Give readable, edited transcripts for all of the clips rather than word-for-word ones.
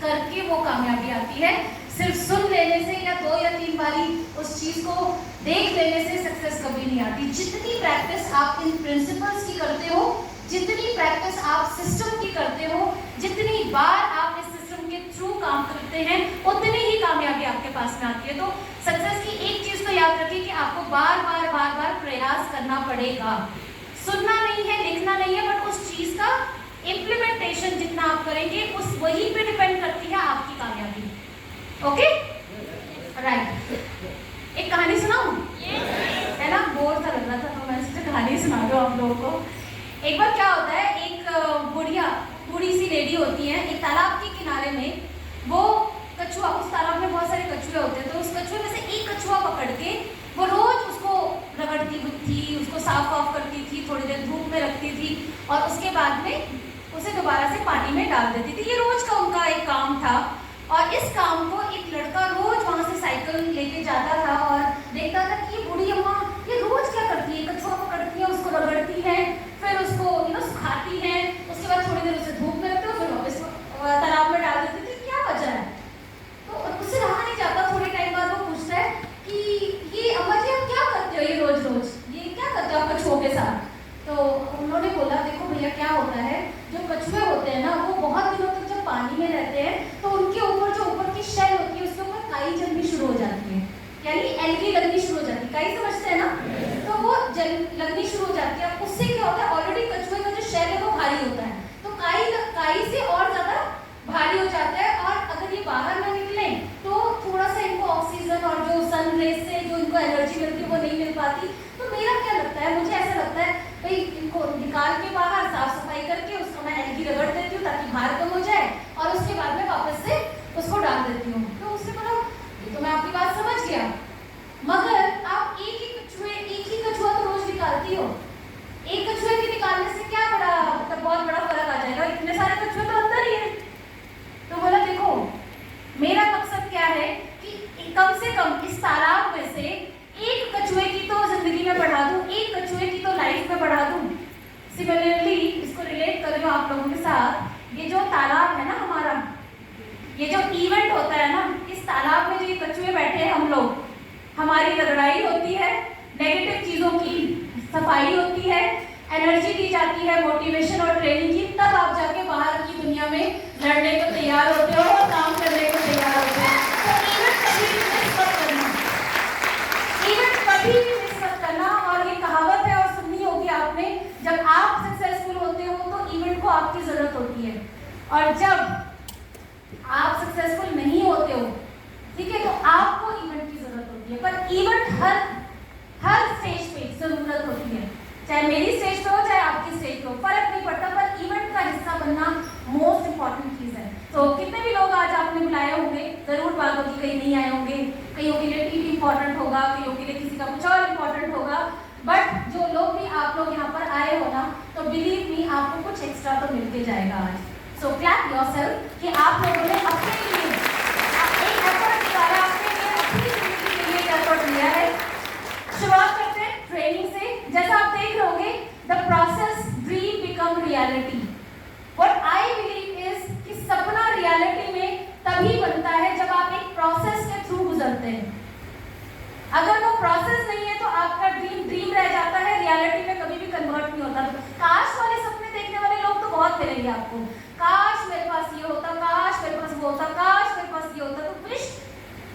करके वो कामयाबी आती है। सिर्फ सुन लेने से या 2 या 3 बारी उस चीज को देख लेने से सक्सेस कभी नहीं आती। जितनी प्रैक्टिस आप इन प्रिंसिपल्स की करते हो, जितनी प्रैक्टिस आप सिस्टम की करते हो, जितनी बार आप इस सिस्टम के थ्रू काम करते हैं, उतनी ही कामयाबी आपके पास में आती है। तो सक्सेस की एक चीज तो याद रखिए कि आपको बार बार प्रयास करना पड़ेगा। सुनना नहीं है, लिखना नहीं है, बट उस चीज का इम्प्लीमेंटेशन जितना आप करेंगे उस वही पे डिपेंड करती है आपकी कामयाबी। Okay, right. एक कहानी सुनाऊं? है ना, बोर सा लग रहा था तो मैं सोचा कहानी सुना दूं आप लोगों को। एक बार क्या होता है, एक बूढ़ी सी लेडी होती है, एक तालाब के किनारे में वो कछुआ, उस तालाब में बहुत सारे कछुए होते हैं, तो उस कछुए में से एक कछुआ पकड़ के वो रोज उसको रगड़ती थी, उसको साफ वाफ करती थी, थोड़ी देर धूप में रखती थी और उसके बाद में उसे दोबारा से पानी में डाल देती थी। ये रोज का उनका एक काम था। और इस काम को एक लड़का रोज वहां से साइकिल लेके जाता था और देखता था कि ये बूढ़ी अम्मा ये रोज क्या करती है, कछुआ पकड़ती है, उसको रगड़ती है, फिर उसको सुखाती है, उसके बाद थोड़ी देर उसे धूप में रखते हो, फिर वापस तालाब में डाल देती थी, क्या वजह है? तो उससे रहा नहीं जाता। थोड़े टाइम बाद वो पूछता है कि ये अम्मा जी आप क्या करते हो, ये रोज रोज ये क्या करते हो आप कछुओं के साथ? तो उन्होंने बोला देखो भैया क्या होता है, जो कछुए होते हैं ना वो बहुत दिनों तक जब पानी में रहते हैं तो उनके ऊपर जो ऊपर की शेल होती है उसके ऊपर काई जमनी शुरू हो जाती है, यानी एल्गी लगनी शुरू हो जाती है। काई समझते हैं ना? तो वो लगनी शुरू हो जाती है। उससे क्या होता है, ऑलरेडी कछुए का जो शेल है वो भारी होता है, तो काई से और ज्यादा भारी हो जाता है। और अगर ये बाहर ना निकले तो थोड़ा सा इनको ऑक्सीजन और जो सन रेज से जो इनको एनर्जी मिलती है वो नहीं मिल पाती। तो मेरा क्या लगता है, मुझे ऐसा लगता है भाई इनको निकाल के बाहर साफ सफाई करके उसको मैं एल्गी रगड़ देती हूँ ताकि भार कम हो जाए और उसके बाद में वापस से उसको डाल देती हूँ। तो उसने बोला ये तो मैं आपकी बात समझ गया, मगर आप एक ही कछुआ तो रोज निकालती हो, एक कछुए के निकालने से क्या बड़ा मतलब बहुत बड़ा फर्क आ जाएगा, इतने सारे कछुए तो अंदर ही है। तो बोला देखो मेरा मकसद क्या है कि कम से कम इस तालाब में से एक कछुए की तो जिंदगी में बढ़ा दूं, एक कछुए की तो लाइफ में बढ़ा दूं। सिमिलरली इसको रिलेट कर रही हूँ आप लोगों के साथ। ये जो तालाब है ना हमारा, ये जो इवेंट होता है ना, इस तालाब में जो ये कछुए बैठे हैं हम लोग, हमारी लड़ाई होती है, नेगेटिव चीजों की सफाई होती है, एनर्जी दी जाती है, मोटिवेशन और ट्रेनिंग की, तब आप जाके बाहर की दुनिया में लड़ने को तैयार होते हो और काम करने को तैयार होते हो। तो इवेंट कभी भी मिस मत करना। और ये कहावत है और सुननी होगी आपने, जब आप सक्सेसफुल होते हो तो इवेंट को आपकी जरूरत होती है, और जब आप सक्सेसफुल नहीं होते हो, ठीक है, तो आपको इवेंट की जरूरत होती है। पर इवेंट हर स्टेज पे जरूरत होती है, चाहे मेरी स्टेज पे हो चाहे आपकी स्टेज पे हो, फर्क नहीं पड़ता, पर इवेंट का हिस्सा बनना मोस्ट इंपॉर्टेंट चीज है। तो कितने भी लोग आज आपने बुलाए होंगे, जरूर बात होगी, कहीं नहीं आए होंगे, कईयों के लिए टीवी इंपॉर्टेंट होगा, कईयों के लिए किसी का कुछ और इंपॉर्टेंट होगा, बट जो लोग भी आप लोग यहाँ पर आए हो ना, तो बिलीव मी आपको कुछ एक्स्ट्रा तो मिलके जाएगा आज। सो क्लैप योरसेल्फ कि आप लोगों ने अपने लिए एक एफर्ट निकाला, अपने लिए अपनी जिंदगी के लिए एफर्ट लिया है। शुरुआत करते हैं ट्रेनिंग से। जैसा आप देख रहे होंगे, the process dream become reality. What I believe is कि सपना रियलिटी में तभी बनता है जब आप एक प्रोसेस के थ्रू गुजरते हैं। अगर वो प्रोसेस नहीं है तो आपका ड्रीम रह जाता है, रियलिटी में कभी भी कन्वर्ट नहीं होता। काश वाले सपने देखने वाले लोग तो बहुत मिलेंगे आपको, काश मेरे पास ये होता, काश मेरे पास वो होता, काश मेरे पास ये होता। तो विश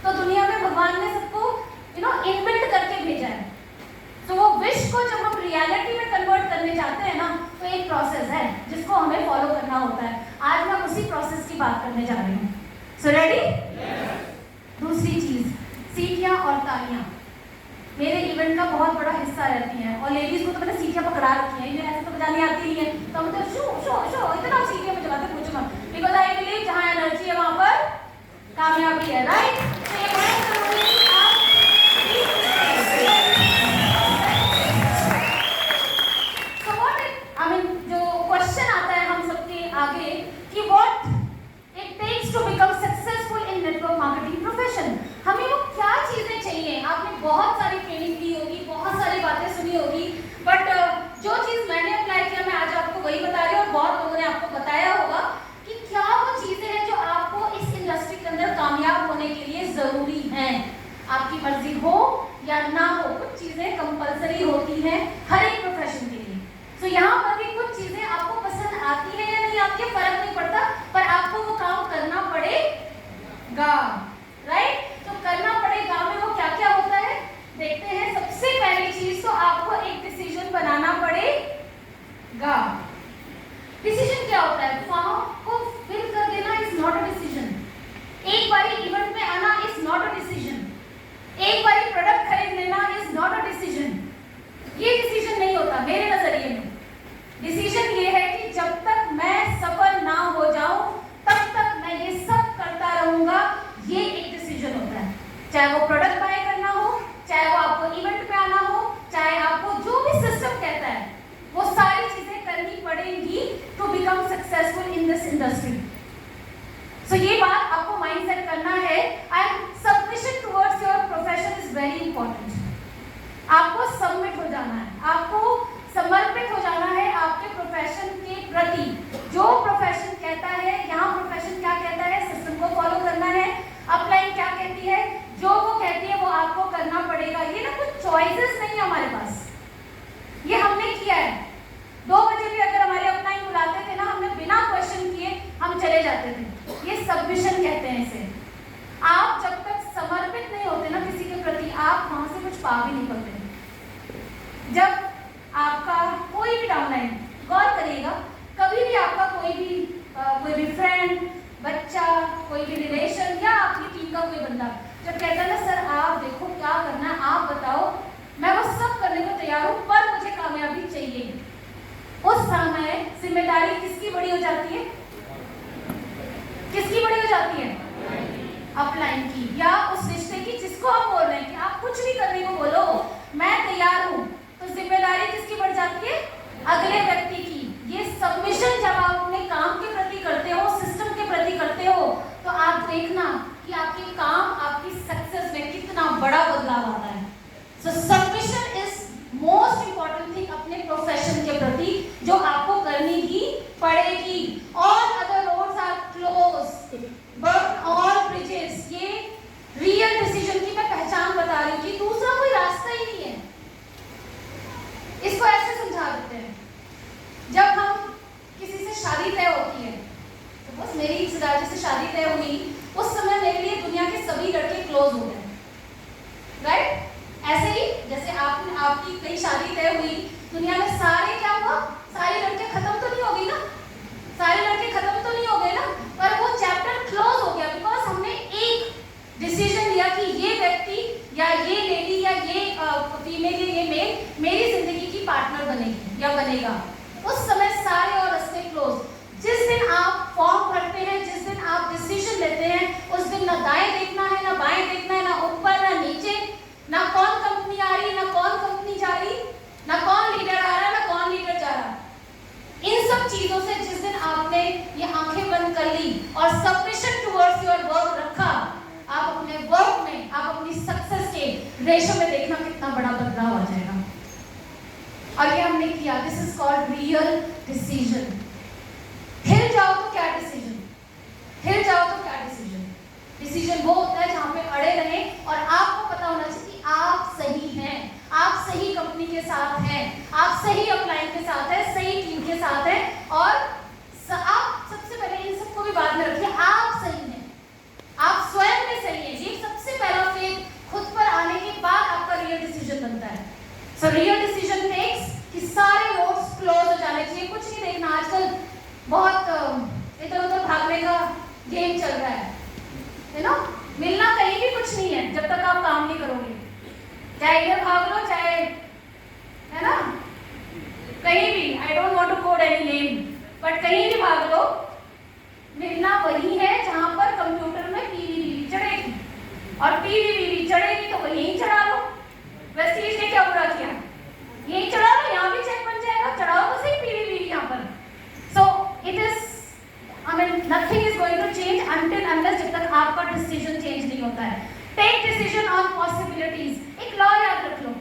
तो दुनिया में भगवान ने सबको इनबिल्ट करके भेजा है। तो वो विश को जब हम रियलिटी में कन्वर्ट करने जाते हैं ना, तो एक प्रोसेस है जिसको हमें फॉलो करना होता है। आज मैं उसी प्रोसेस की बात करने जा रही हूँ। So ready? दूसरी चीज, सीटियां और तालियां मेरे इवेंट का बहुत बड़ा हिस्सा रहती हैं। और लेडीज को तो मैंने सीटियां पकड़ा रखी हैं, इन्हें ऐसे तो बजानी आती नहीं है, तो हम तो शो शो शो इतना सीटियां में चलाते पूछो मत, बिकॉज आई बिलीव जहां एनर्जी है वहां पर कामयाबी है, राइट? जो क्वेश्चन आता है हम सबके आगे कि what it takes to become successful in network marketing profession, हमें वो क्या चीजें चाहिए। आपने बहुत सारी ट्रेनिंग ली होगी, बहुत सारी बातें सुनी होगी, बट जो चीज मैंने अप्लाई किया मैं आज आपको वही बता रही हूँ, और बहुत लोगों ने आपको बताया होगा कि क्या वो चीज आपको समर्पित हो जाना है आपके प्रोफेशन के प्रति। जो प्रोफेशन कहता है, यहाँ प्रोफेशन क्या कहता है, सिस्टम को फॉलो करना है। अपलाइन क्या कहती है, जो वो कहती है वो आपको करना पड़ेगा। ये ना कुछ चॉइसेस नहीं है हमारे पास, ये हमने किया है। 2 बजे भी अगर हमारे अपलाइन बुलाते थे ना, हमने बिना क्वेश्चन किए हम चले जाते थे। ये सबमिशन कहते हैं इसे। आप जब तक समर्पित नहीं होते ना किसी के प्रति, आप वहां से कुछ पा भी नहीं पाते। जब आपका कोई भी डाउनलाइन, गौर करिएगा, कभी भी आपका कोई भी फ्रेंड, बच्चा, कोई भी रिलेशन या आपकी टीम का कोई बंदा जब कहता है ना, सर आप देखो क्या करना है, आप बताओ, मैं वो सब करने को तैयार हूँ पर मुझे कामयाबी चाहिए, उस समय जिम्मेदारी किसकी बड़ी हो जाती है? किसकी बड़ी हो जाती है? अपलाइन की, या उस रिश्ते की जिसको हम बोल रहे हैं कि आप कुछ भी करने को बोलो मैं तैयार हूँ, तो जिम्मेदारी किसकी बढ़ जाती है? अगले व्यक्ति की। ये सबमिशन जब आप अपने काम के प्रति करते हो, सिस्टम के प्रति करते हो, तो आप देखना कि आपके काम, आपकी सक्सेस में कितना बड़ा बदलाव आता है। So submission is most important thing अपने प्रोफेशन के प्रति, जो आपको करनी ही पड़ेगी। All other roads are close but all bridges, ये रियल डिसीजन की मैं पहचान बता रही हूँ कि दूसरा कोई रास्ता ही नहीं है। इसको ऐसे समझा देते हैं, जब हम किसी से शादी तय होती है, तो बस मेरी सिद्धार्थ से शादी तय हुई, उस समय मेरे लिए दुनिया के सभी लड़के क्लोज हो गए, राइट? ऐसे ही जैसे आपकी कई शादी तय हुई, दुनिया में सारे क्या हुआ, सारे लड़के खत्म तो नहीं हो गई ना, सारे लड़के खत्म तो नहीं हो गए ना, पर वो चैप्टर क्लोज हो गया बिकॉज हमने एक डिसीजन लिया कि ये व्यक्ति या ये लेडी या ये फीमेल या ये मेल मेरी जिंदगी की पार्टनर बनेगी या बनेगा। उस समय सारे और रास्ते क्लोज। जिस दिन आप फॉर्म भरते हैं, जिस दिन आप डिसीजन लेते हैं, उस दिन ना दाएं देखना है, ना बाएं देखना है, ना ऊपर ना नीचे, ना कौन कंपनी आ रही, ना कौन कंपनी जा रही, ना कौन लीडर आ रहा, ना कौन लीडर जा रहा। इन सब चीजों से जिस दिन आपने ये आंखें बंद कर ली और सबमिशन टुवर्ड्स योर वर्क रखा, आप अपने वर्क में, आप अपनी सक्सेस के रेशो में देखना कितना बड़ा बदलाव आ जाएगा। और ये हमने किया। This is called real decision. हिल जाओ तो क्या डिसीजन, हिल जाओ तो क्या डिसीजन। डिसीजन वो होता है जहां पे अड़े रहे और आपको पता होना चाहिए कि आप सही हैं, आप सही कंपनी के साथ हैं, आप सही अपलाइन के साथ हैं, सही टीम के साथ हैं, और आप सबसे पहले इन सबको भी बाद में रखिए, आप सही हैं, आप स्वयं में सही हैं। ये सबसे पहला फेज खुद पर आने के बाद आपका रियल डिसीजन बनता है। सो रियल डिसीजन टेक्स कि सारे रोड्स क्लोज हो जाने चाहिए। कुछ नहीं देखना, आजकल बहुत इधर उधर भागने का गेम चल रहा है, यू नो, मिलना कहीं भी कुछ नहीं है जब तक आप काम नहीं करोगे। चाहे इधर भाग लो, चाहे, है ना, कहीं भी, I don't want to quote any name, but कहीं भी भाग लो, मिलना वही है जहां पर कंप्यूटर में पीवीबीवी चढ़ेगी, और पीवीबीवी चढ़ेगी तो वहीं चढ़ा लो। वेस्टीज ने क्या बुरा किया, यहीं चढ़ा लो, यहाँ भी चेक बन जाएगा, चढ़ाओ तो सही पीवीबीवी यहाँ पर। So it is, I mean, nothing is going to change until unless, जब तक आपका डिसीजन चेंज नहीं होता है। Take decision on possibilities. एक लॉ याद रख लो,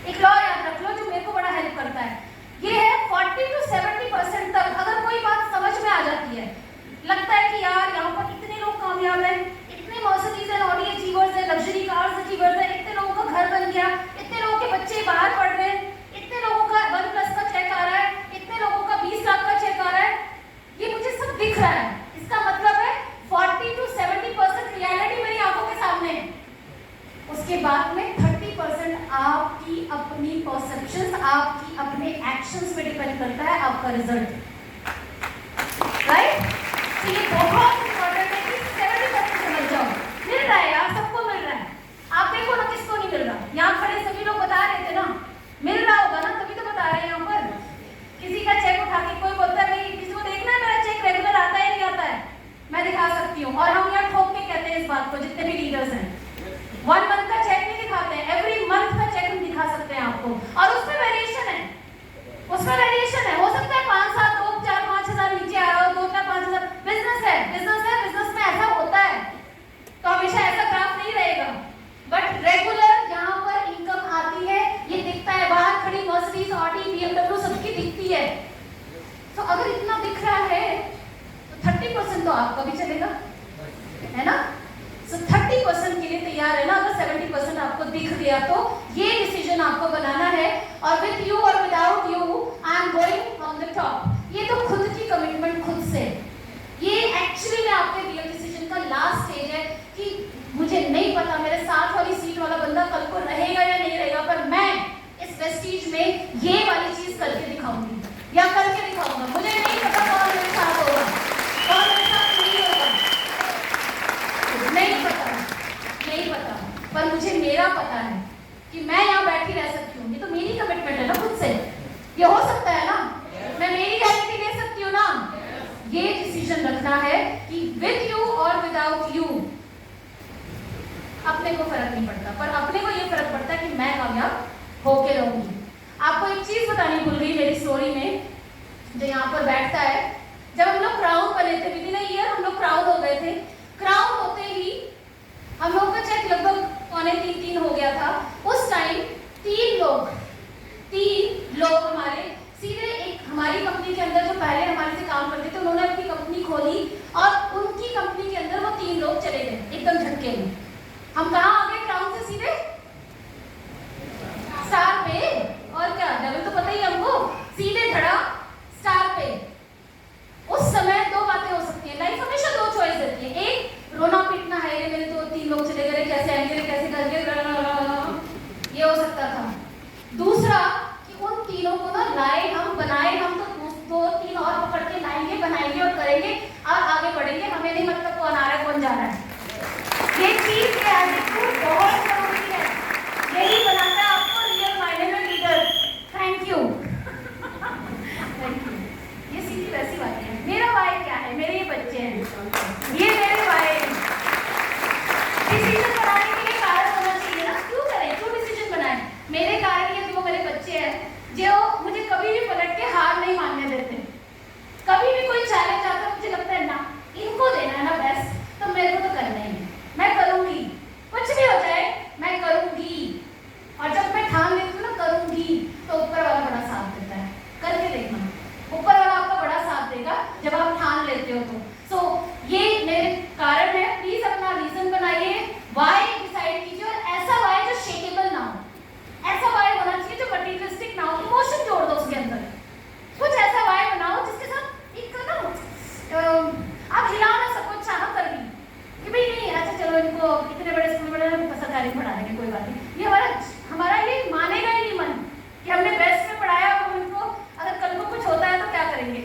एक लॉ याद रख लो जो मेरे को बड़ा हेल्प करता है। ये है 40 to 70% तक अगर कोई बात समझ में आ जाती है, लगता है कि यार यहाँ पर इतने लोग कामयाब हैं, इतने मर्सिडीज एंड ऑडी अचीवर्स हैं, लग्जरी कार्स अचीवर्स हैं, इतने लोगों का घर बन गया, इतने लोगों के बच्चे बाहर पढ़ रहे हैं, इतने लोगों का 1+ का चेक आ रहा है, इतने लोगों का 20 लाख का चेक आ रहा है, ये मुझे सब दिख रहा है। इसका मतलब है 40 to 70% रियलिटी मेरी आंखों के सामने है। उसके बाद में 30% आपकी अपनी परसेप्शंस, आपकी अपने एक्शंस पे डिपेंड करता है आपका रिजल्ट, राइट? तो ये बहुत इंपॉर्टेंट है कि 70% समझ जाओ। मिल रहा है यार, सबको मिल रहा है। आप देखो ना किसको नहीं मिल रहा। यहाँ खड़े सभी लोग बता रहे थे ना, मिल रहा होगा ना, तभी तो बता रहे हैं। यहाँ पर किसी का चेक उठा के कोई बोलता है भाई किसी को देखना है मेरा चेक रेगुलर आता है नहीं आता है, मैं दिखा सकती हूँ। और हम यहाँ ठोक के कहते हैं इस बात को, जितने भी लीडर्स हैं, 1 मंथ का चेक नहीं दिखाते हैं, एवरी मंथ का चेक हम दिखा सकते हैं आपको। और उसमें वेरिएशन है, उसमें वेरिएशन है। हो सकता है 5, 7, 2, 4, 5 हज़ार नीचे आ रहा हो, 2, 4, 5 30% तो आपका भी चलेगा, है ना? So 30% के लिए तैयार है ना? अगर 70% आपको दिख गया तो ये डिसीजन आपको बनाना है, और विद यू और without you I am going on the top. ये तो खुद की कमिटमेंट खुद से, ये एक्चुअली में आपके रियल डिसीजन का लास्ट स्टेज है कि मुझे नहीं पता मेरे साथ वाली सीट वाला बंदा कल को रहेगा या नहीं रहेगा, पर मैं इस वेस्टीज में ये वाली चीज करके दिखाऊंगी या करके दिखाऊंगा। मुझे नहीं पता कौन मेरे साथ होगा, कौन मेरे साथ नहीं होगा, नहीं पता, नहीं पता, पर मुझे मेरा पता है कि मैं यहाँ बैठी रह सकती हूँ। ये तो मेरी कमिटमेंट है ना खुद से, ये हो सकता है ना, मैं मेरी गारंटी ले सकती हूँ ना। ये डिसीजन रखना है कि विद यू और विदाउट यू अपने को फर्क नहीं पड़ता, पर अपने को ये फर्क पड़ता है कि मैं कामयाब होके रहूंगी। आपको एक चीज बतानी भूल गई मेरी स्टोरी में, जो यहाँ पर बैठता है, जब हम लोग क्राउन बने थे विदिन अ ईयर, हम लोग क्राउन हो गए थे। क्राउन होते ही हम लोग का चेक लगभग 2.5-3 हो गया था। उस टाइम 3 लोग हमारे सीधे एक हमारी कंपनी के अंदर जो पहले हमारे से काम करते थे, उन्होंने अपनी कंपनी खोली और उनकी कंपनी के अंदर वो 3 लोग चले गए एकदम झटके में। हम कहाँ आ गए क्राउन से सीधे स्टार पे, और क्या, लेवल तो पता ही हमको, सीधे धड़ा स्टार पे। उस समय 2 बातें हो सकती है, लाइफ हमेशा 2 चॉइस देती है। एक, रोना पीटना है, ये मेरे 2-3 लोग चले गए, कैसे आएंगे, कैसे करके, ये हो सकता था। दूसरा कि उन तीनों को ना लाए हम, बनाए हम, तो 2-3 और पकड़ के लाएंगे, बनाएंगे और करेंगे और आगे बढ़ेंगे। हमें नहीं मतलब कौन आ रहा है कौन जा रहा है। ये चीज के एटीट्यूड बहुत जरूरी है, यही बनाता है आपको रियल मायने में leader. Thank you, thank you. ये सीधी वैसी बात है, मेरा वाई क्या है, मेरे ये बच्चे हैं, ये मेरे वाई हैं। डिसीजन बनाने के लिए कारण होना चाहिए ना, क्यों करें, क्यों डिसीजन बनाए। मेरे कारण ये 2 मेरे बच्चे हैं जो मुझे कभी भी पलट के हार नहीं मानने देते। कभी भी कोई चैलेंज आता है, मुझे लगता है ना इनको देना है ना बेस्ट, तो मेरे को तो करना ही है, मैं करूंगी, कुछ भी हो जाए मैं करूंगी। और जब मैं ठान लेती हूँ ना करूंगी, तो ऊपर वाला बड़ा साथ देता है। करके देखना, ऊपर वाला आपका बड़ा साथ देगा जब आप ठान लेते हो तो। सो ये मेरे कारण है, प्लीज अपना रीजन बनाइए, वाई डिसाइड कीजिए, और ऐसा वाई जो शेकेबल ना हो, ऐसा वाई होना चाहिए जो मटीरियलिस्टिक ना हो, इमोशन जोड़ दो उसके अंदर। कुछ ऐसा वाई बनाओ जिसके साथ एक ना आप हिलाओ ना सबको, चाह कर भी कि भाई नहीं, अच्छा चलो इनको इतने बड़े स्कूल में सरकारी पढ़ा देंगे, कोई बात नहीं। ये हमारा ये मानेगा ही नहीं मन कि हमने बेस्ट में पढ़ाया, और उनको अगर कल को कुछ होता है तो क्या करेंगे।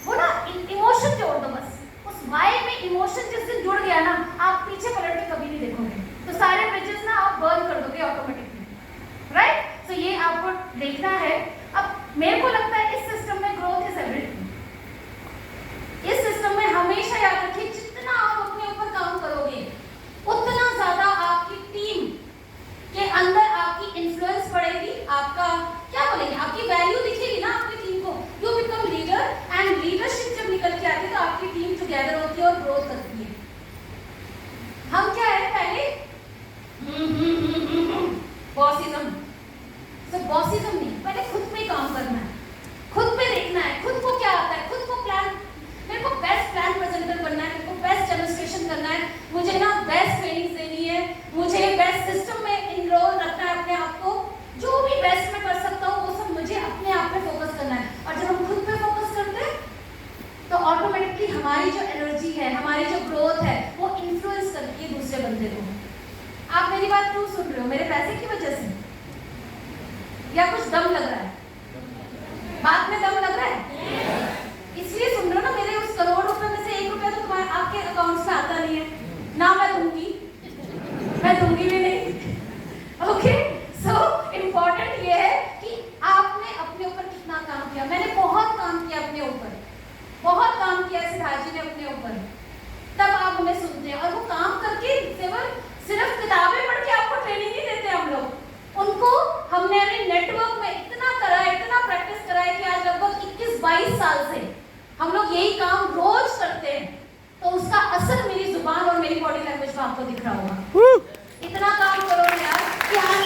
वो ना इमोशन जोड़ दो बस, उस वाई में इमोशन जिससे जुड़ गया ना, आप पीछे पलट के कभी नहीं देखोगे, तो सारे ब्रिजेस ना आप बर्न कर दोगे ऑटोमेटिकली, राइट। तो ये आपको देखना है। अब मेरे को लगता है इस सिस्टम में ग्रोथ इज एवरीथिंग। इस सिस्टम में हमेशा याद रखिए, जितना आप अपने ऊपर काम करोगे उतना ज्यादा आपकी टीम के अंदर आपकी इन्फ्लुएंस बढ़ेगी, आपका क्या बोलेंगे, आपकी वैल्यू दिखेगी ना आपकी टीम को। You become leader, and leadership जब निकल के आती है तो आपकी टीम टुगेदर होती है और ग्रोथ करती है। हम क्या है पहले बॉसिज्म, तो बॉसिज्म नहीं, पहले खुद पे काम करना है, खुद पे देखना है, खुद को क्या आता है, खुद को प्लान, मेरे को बेस्ट प्लान प्रेजेंटर बनना है, मेरे को बेस्ट डेमोन्स्ट्रेशन करना है, मुझे ना बेस्ट ट्रेनिंग देनी है, मुझे बेस्ट सिस्टम में इनरोल रखना है अपने आप को, जो भी बेस्ट मैं कर सकता हूँ वो सब मुझे अपने आप पे फोकस करना है। और जब हम खुद पे फोकस करते हैं तो ऑटोमेटिकली हमारी जो एनर्जी है, हमारी जो ग्रोथ है, वो इन्फ्लुएंस करती है दूसरे बंदे को। आप मेरी बात क्यों सुन रहे हो, मेरे पैसे की वजह से या कुछ दम लग रहा है, बात में दम लग रहा है, इसलिए सुन रहे हो ना। मेरे उस करोड़ रुपए में से 1 रुपया तो तुम्हारे आपके अकाउंट्स में आता नहीं है ना, मैं दूंगी भी नहीं। ओके, सो इम्पोर्टेंट ये है कि आपने अपने ऊपर कितना काम किया। मैंने बहुत काम किया अपने ऊपर, बहुत काम किया सिद्धार्थ जी ने अपने ऊपर, तब आप हमें सुनते हैं। और वो काम करके सिर्फ किताबें पढ़ के आपको ट्रेनिंग नहीं देते हम लोग, उनको हमने अपने नेटवर्क में इतना करा है, इतना प्रैक्टिस करा है कि आज लगभग 21-22 साल से हम लोग यही काम रोज करते हैं। तो उसका असर मेरी जुबान और मेरी बॉडी लैंग्वेज में आपको दिख रहा होगा। इतना काम करो यार कि आज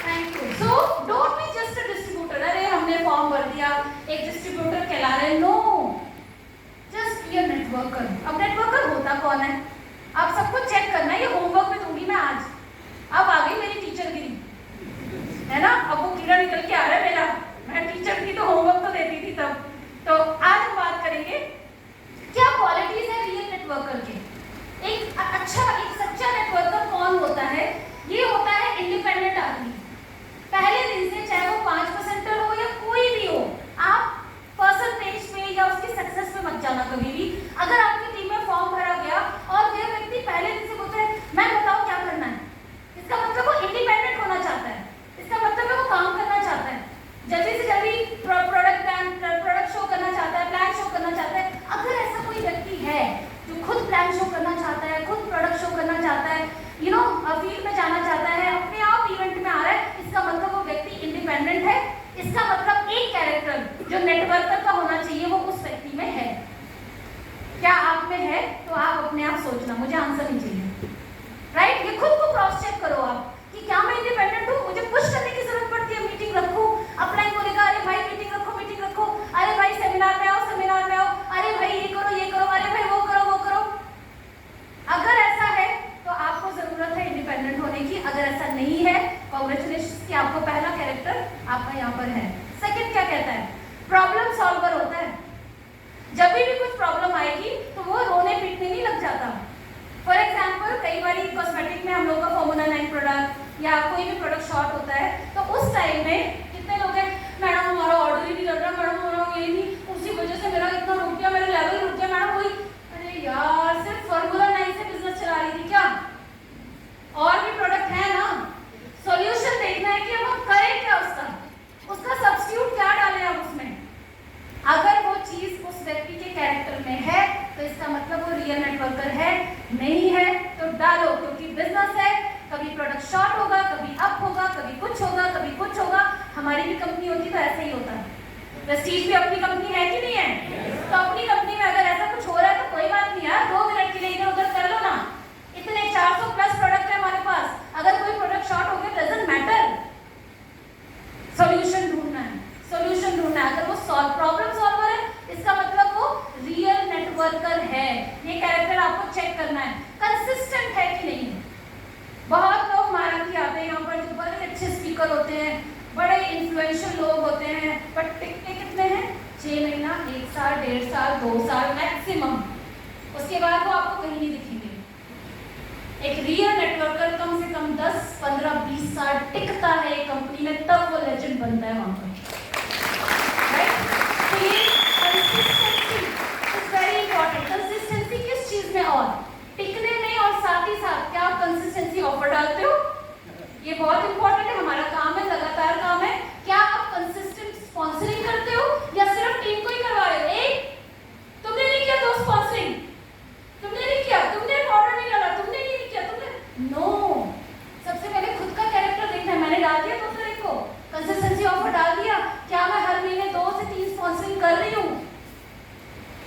thank you. So don't be just a distributor. अरे हमने फॉर्म भर दिया, एक डिस्ट्रीब्यूटर या कोई भी प्रोडक्ट शॉर्ट होता है, तो उस टाइम में कितने लोग हैं, मैडम हमारा ऑर्डर ही नहीं चल रहा, मैडम हमारा ये नहीं, उसी वजह से मेरा इतना रुक गया, मेरा लेवल रुक गया मैडम। वही अरे यार, सिर्फ फॉर्मूला 9 से बिजनेस चला रही थी क्या? और भी प्रोडक्ट है ना, सॉल्यूशन देखना है कि हम करें क्या, उसका सब्स्टिट्यूट क्या डालें हम उसमें। अगर वो चीज उस व्यक्ति के कैरेक्टर में है तो इसका मतलब वो रियल नेटवर्कर है, नहीं है तो डालो, क्योंकि बिजनेस है, कभी प्रोडक्ट शॉर्ट होगा, कभी अप होगा, कभी कुछ होगा, कभी कुछ होगा। हमारी भी कंपनी होती तो ऐसे ही होता है। प्रेस्टीज भी अपनी कंपनी है कि नहीं है? तो अपनी कंपनी में अगर ऐसा कुछ हो रहा है तो कोई बात नहीं यार, 2 मिनट के लिए इधर उधर कर लो ना। इतने 400 प्लस प्रोडक्ट है हमारे पास, अगर कोई प्रोडक्ट शॉर्ट हो गया डजंट मैटर, सॉल्यूशन ढूंढना है, सॉल्यूशन ढूंढना है। अगर वो प्रॉब्लम सॉल्वर है, इसका मतलब वो रियल नेटवर्कर है। ये कैरेक्टर आपको चेक करना है, कंसिस्टेंट है कि नहीं। बहुत लोग मारंगी आते हैं यहाँ पर, जो बड़े अच्छे स्पीकर होते हैं, बड़े इन्फ्लुएंशियल लोग होते हैं, बट टिकते कितने हैं? 6 महीना, 1 साल, 1.5 साल, 2 साल मैक्सिमम, उसके बाद वो आपको कहीं नहीं दिखेंगे। एक रियल नेटवर्कर कम से कम 10, 15, 20 साल टिकता है एक कंपनी में, तब वो लेजेंड बनता है वहां पर। राइट? तो ये consistency is very important. Consistency किस चीज में? और टिकने में, और साथ ही साथ क्या आप कंसिस्टेंसी ऑफर डालते हो? ये बहुत इंपॉर्टेंट है, हमारा काम है, लगातार काम है। क्या आप कंसिस्टेंट स्पॉन्सरिंग करते हो या सिर्फ टीम को ही करवा रहे हो? एक तुमने नहीं किया तो स्पॉन्सरिंग, तुमने नहीं किया, तुमने ऑर्डर नहीं डाला, तुमने नहीं किया, तुमने नो। सबसे पहले खुद का कैरेक्टर देखना है। मैंने डाल दिया दूसरे को कंसिस्टेंसी ऑफर डाल दिया, क्या मैं हर महीने 2 से 3 स्पॉन्सरिंग कर रही हूँ?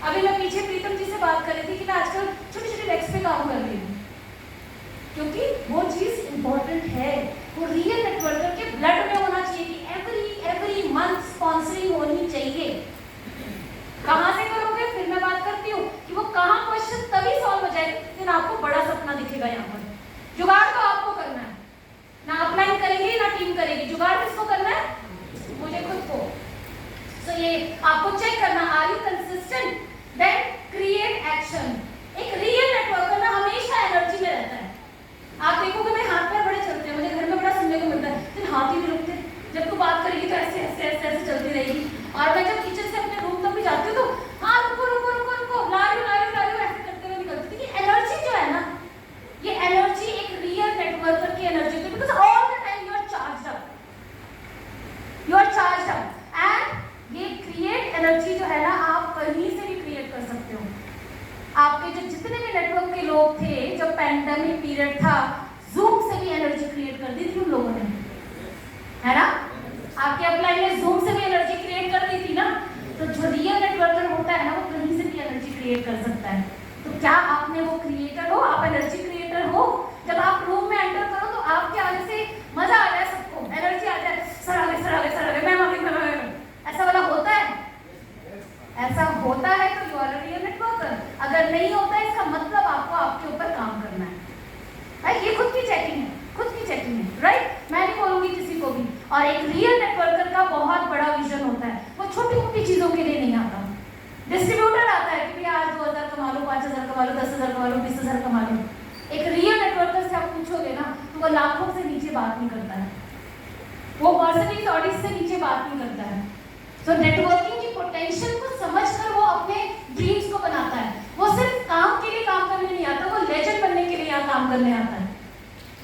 अभी मैं पीछे प्रीतम जी से बात कर रही थी कि मैं आजकल छोटी छोटी डेस्क पे काम कर रही हूँ, क्योंकि वो चीज इंपॉर्टेंट है। वो रियल नेटवर्कर के ब्लड में होना चाहिए कि एवरी मंथ स्पॉन्सरिंग होनी चाहिए। कहाँ से करोगे? फिर मैं बात करती हूँ कि वो कहाँ क्वेश्चन तभी सॉल्व हो जाएगा लेकिन आपको बड़ा सपना दिखेगा। यहाँ पर जुगाड़ तो आपको करना है, ना अपलाइन करेंगे ना टीम करेगी, जुगाड़ किसको करना है? मुझे खुद को। तो ये आपको चेक करना, are you consistent, then create action. एक रियल नेटवर्कर ना हमेशा एनर्जी में रहता है। आप देखोगे मेरे हाथ पैर बड़े चलते हैं, मुझे घर में बड़ा सुनने को मिलता है, फिर हाथ ही नहीं रुकते। जब तू बात करेगी तो ऐसे ऐसे ऐसे ऐसे चलती रहेगी। और मैं जब किचन से अपने रूम तक भी जाती हूँ तो हाँ रुको रुको रुको रुको, ला रही हूँ ऐसे करते हुए निकलती। देखिए एनर्जी जो है ना, ये एनर्जी एक रियल नेटवर्कर की एनर्जी होती है, because all the time you are charged up, you are charged up. And ये क्रिएट एनर्जी जो है ना, आप कहीं से भी क्रिएट कर सकते हो। आपके जो जितने भी नेटवर्क के लोग थे, जब पैंडेमिक पीरियड था, जूम से भी एनर्जी क्रिएट कर दी थी उन लोगों ने, है ना? आपके अपलाइन में जूम से भी एनर्जी क्रिएट कर दी थी ना। तो जो रियल नेटवर्कर होता है ना, वो कहीं से भी एनर्जी क्रिएट कर सकता है। तो क्या आपने वो क्रिएटर हो, आप एनर्जी क्रिएटर हो? जब आप रूम में एंटर करो तो आपके आने से मजा आ जाए, सबको एनर्जी आ जाए, सर आ गए सर आ गए सर आ गए, मैं ऐसा वाला होता है? ऐसा होता है तो you are a real networker. अगर नहीं होता है, इसका मतलब आपको आपके ऊपर काम करना है। राइट? ये खुद की चेकिंग है, खुद की चेकिंग है। राइट? मैं नहीं बोलूंगी किसी को भी। और एक रियल नेटवर्कर का बहुत बड़ा विजन होता है, वो छोटी मोटी चीजों के लिए नहीं आता। डिस्ट्रीब्यूटर आता है कि भैया आज 2000 कमा लो, 5000 कमा लो, 10,000 कमा लो, 20,000 कमा लो। एक रियल नेटवर्कर से आप पूछोगे ना तो वो लाखों से नीचे बात नहीं करता है, वो मर्सिडीज ऑडीज से नीचे बात नहीं करता है। तो नेटवर्किंग की पोटेंशियल को समझकर वो अपने ड्रीम्स को बनाता है। वो सिर्फ काम के लिए काम करने नहीं आता, वो लेजेंड बनने के लिए यहाँ काम करने आता है।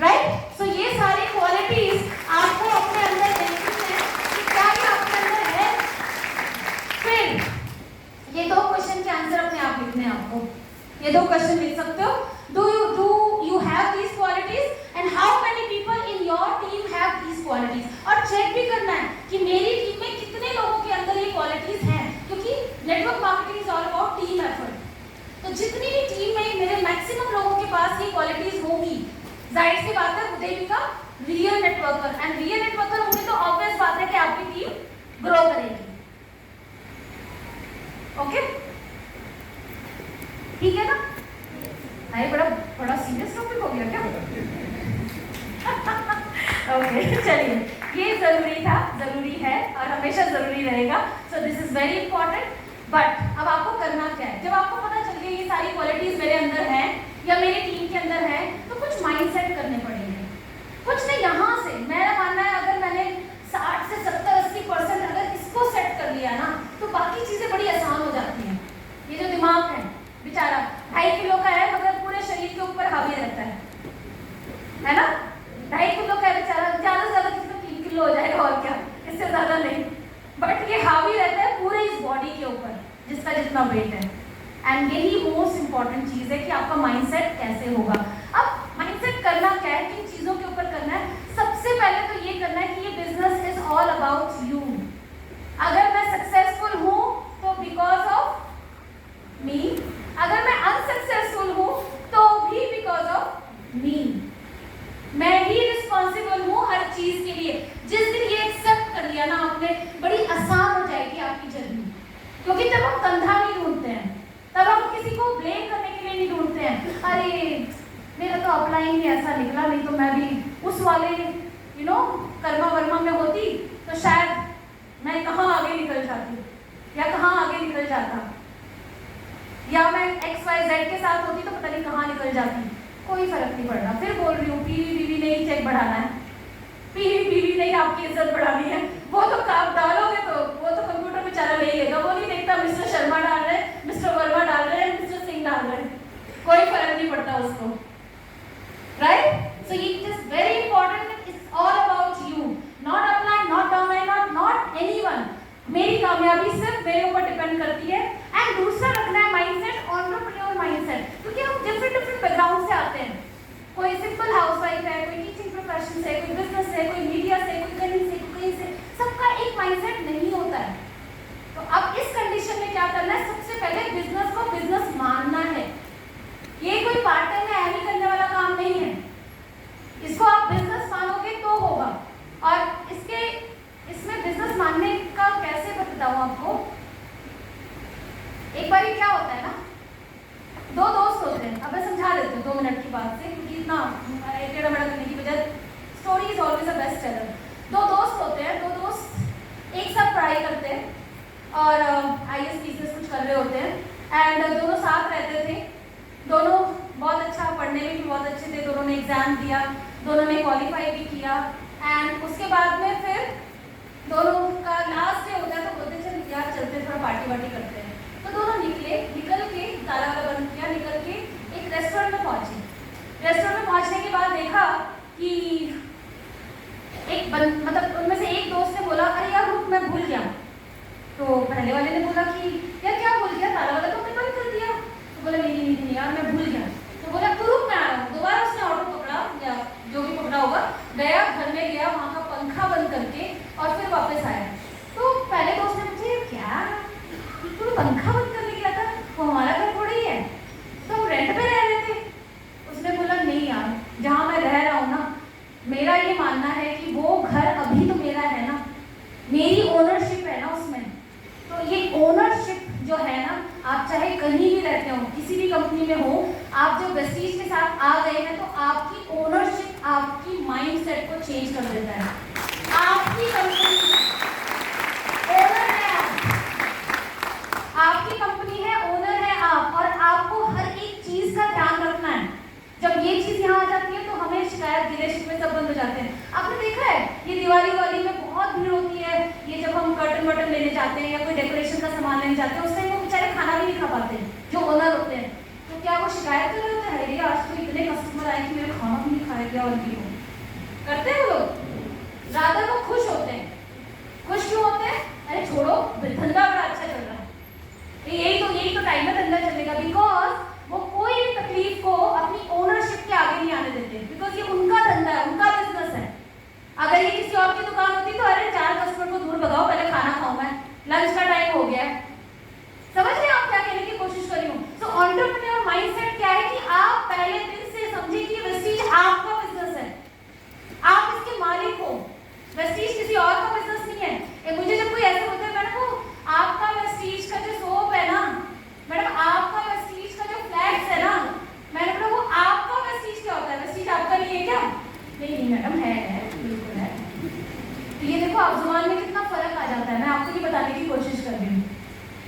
राइट? सो ये सारी क्वालिटीज आपको अपने अंदर देखनी है कि क्या ये आपके अंदर है। फिर ये 2 क्वेश्चन के आंसर अपने आप लिखने हैं आपको। ये 2 क्वेश्चन लिख सकते हो, do you have these qualities and how many people in your team have these qualities. और चेक भी करना है कि मेरी टीम में कितने लोगों के अंदर ये क्वालिटीज हैं, क्योंकि network marketing is all about team effort. तो जितनी भी टीम में मेरे मैक्सिमम लोगों के पास ये क्वालिटीज होगी, जाहिर सी बात है they become real networker. And real networker होंगे तो ऑब्वियस बात है कि आपकी टीम ग्रो करेगी। ओके? ठीक है ना? अरे बड़ा सीरियस टॉपिक हो गया क्या? ओके चलिए, ये जरूरी था, जरूरी है और हमेशा जरूरी रहेगा। So this is very important. But अब आपको करना क्या है? जब आपको पता चल गया ये सारी क्वालिटीज मेरे अंदर हैं या मेरी टीम के अंदर है, तो कुछ माइंडसेट करने पड़ेंगे। कुछ नहीं, यहाँ जिसका जितना वेट है। एंड यही मोस्ट इंपॉर्टेंट चीज है कि आपका माइंडसेट कैसे होगा। अब माइंडसेट करना क्या है, किन चीजों के ऊपर करना है? सबसे पहले तो ये करना है कि ये business is all about you. अगर मैं सक्सेसफुल हूं तो बिकॉज ऑफ मी, अगर मैं अनसक्सेसफुल हूं तो भी बिकॉज ऑफ मी। मैं ही रिस्पॉन्सिबल हूं हर चीज के लिए। जिस दिन ये एक्सेप्ट कर लिया ना आपने, बड़ी आसान हो जाएगी आपकी जर्नी। क्योंकि जब हम कंधा नहीं ढूंढते हैं, तब हम किसी को ब्लेम करने के लिए नहीं ढूंढते हैं, अरे मेरा तो अपलाइन ही ऐसा निकला, नहीं तो मैं भी उस वाले कर्मा वर्मा में होती तो शायद मैं कहाँ आगे निकल जाती या कहाँ आगे निकल जाता, या मैं XYZ के साथ होती तो पता नहीं कहाँ निकल जाती। कोई फर्क नहीं पड़ रहा। फिर बोल रही हूँ पीवी बीवी नहीं चेक बढ़ाना है, पीवी बीवी नहीं आपकी इज्जत बढ़ानी है। वो तो काम डालोगे तो वो तो कंप्यूटर बेचारा ले लेगा, वो नहीं देखता मिस्टर शर्मा डाल रहे हैं, मिस्टर वर्मा डाल रहे हैं, मिस्टर सिंह डाल रहे हैं, कोई फर्क नहीं पड़ता उसको, right? So it is very important, it's all about you, not upline, not downline, not anyone. मेरी कामयाबी सिर्फ मेरे ऊपर डिपेंड करती है। एंड दूसरा रखना है माइंडसेट, एंटरप्रेन्योर माइंडसेट, क्योंकि हम डिफरेंट बैकग्राउंड से आते हैं। कोई सिंपल हाउसवाइफ है, कोई टीचिंग प्रोफेशन से, कोई बिजनेस से, कोई मीडिया से, कोई कहीं से, सबका एक माइंडसेट नहीं होता है। तो अब इस कंडीशन में क्या करना है? सबसे पहले बिजनेस को बिजनेस मानना है। ये कोई पार्ट टाइम में ऐनी करने वाला काम नहीं है। इसको आप बिजनेस मानोगे तो होगा। और इसमें बिजनेस मानने का कैसे बताऊं आपको? एक बार क्या होता है ना, दो दोस्त होते हैं। अब मैं समझा देती हूँ 2 मिनट की बात से, क्योंकि इतना टेढ़ा मेढ़ा करने की बजाय story is always a best teller. 2 दोस्त होते हैं, 2 दोस्त एक साथ पढ़ाई करते हैं और IAS पीसीएस कुछ कर रहे होते हैं। एंड दोनों साथ रहते थे, दोनों बहुत अच्छा पढ़ने में भी बहुत अच्छे थे, दोनों ने एग्जाम दिया, दोनों ने क्वालिफाई भी किया। एंड उसके बाद में फिर दोनों का लास्ट डे होता है तो बोलते चल यार चलते थोड़ा पार्टी वार्टी करते हैं। तो दोनों निकल के ताला वाला बंद किया, निकल के एक रेस्टोरेंट में पहुंचे। रेस्टोरेंट में पहुंचने के बाद देखा कि मतलब उनमें से एक दोस्त ने बोला अरे यार रुक मैं भूल गया। तो पहले वाले ने बोला कि यार क्या भूल गया, ताला वाला तो बंद कर दिया। तो बोला नहीं यार मैं भूल गया। तो बोला तू रुक मैं आ रहा हूँ। दोबारा उसने ऑटो पकड़ा या जो भी पकड़ा होगा, गया घर में गया, वहाँ का पंखा बंद करके और फिर वापस आया। तो पहले दोस्त ने मुझे क्या तू पंखा बंद करने गया था, वो हमारा घर थोड़ी ही है, तो हम रेंट पे रह रहे थे। उसने बोला नहीं यार, जहाँ मैं रह रहा हूँ ना, मेरा ये मानना है कि वो घर अभी तो मेरा है ना, मेरी ओनरशिप है ना उसमें। तो ये ओनरशिप जो है ना, आप चाहे कहीं भी रहते हो, किसी भी कंपनी में हो, आप जब वेस्टीज के साथ आ गए हैं तो आपकी ओनरशिप आपकी माइंडसेट को चेंज कर देता है। आपकी कंपनी ओनर है आपकी कंपनी है, ओनर है आप, और आपको हर एक चीज का ध्यान रखना है। जब ये चीज यहाँ आ जाती है तो हमें शिकायत गिले शिकवे सब बंद हो जाते हैं। आपने देखा है ये दिवाली वाली में बहुत भीड़ होती है, ये जब हम कर्टन वर्टन लेने जाते हैं या कोई डेकोरेशन का सामान लेने जाते हैं, उस टाइम वो बेचारे खाना भी नहीं खा पाते जो ओनर होते हैं। तो क्या वो शिकायत कर रहे होते हैं, अरे आज तो इतने कस्टमर आए कि मेरा खाना भी नहीं खाया गया, और भी करते हैं वो लोग? ज्यादा वो खुश होते हैं। खुश क्यों होते हैं? अरे छोड़ो धंधा बड़ा अच्छा चल रहा है, यही तो टाइम में धंधा चलेगा। बिकॉज वो कोई भी तकलीफ को अपनी ओनरशिप के आगे नहीं आने देते, बिकॉज ये उनका धंधा है, उनका बिजनेस है। अगर ये किसी और की दुकान होती तो अरे 4 कस्टमर को दूर भगाओ, पहले खाना खाऊं मैं, लंच का टाइम हो गया है। समझ रहे हैं आप क्या कहने की कोशिश कर रही हूँ? सो एंटरप्रेन्योर माइंडसेट क्या है कि आप पहले दिन से समझे कि वेस्टीज आपका बिजनेस है, आप इसके मालिक हो। वेस्टीज किसी और का बिजनेस नहीं है। मुझे जब कोई ऐसे बोलते हैं मैडम वो आपका वेस्टीज का जो सोप है ना, मैडम आपका वेस्टीज का जो फ्लैक्स है ना, मैंने बोला वो आपका वेस्टीज क्या होता है? वेस्टीज आपका नहीं है क्या? नहीं मैडम है बिल्कुल है। तो ये देखो आप जुबान में कितना फर्क आ जाता है। मैं आपको ये बताने की कोशिश कर रही हूँ।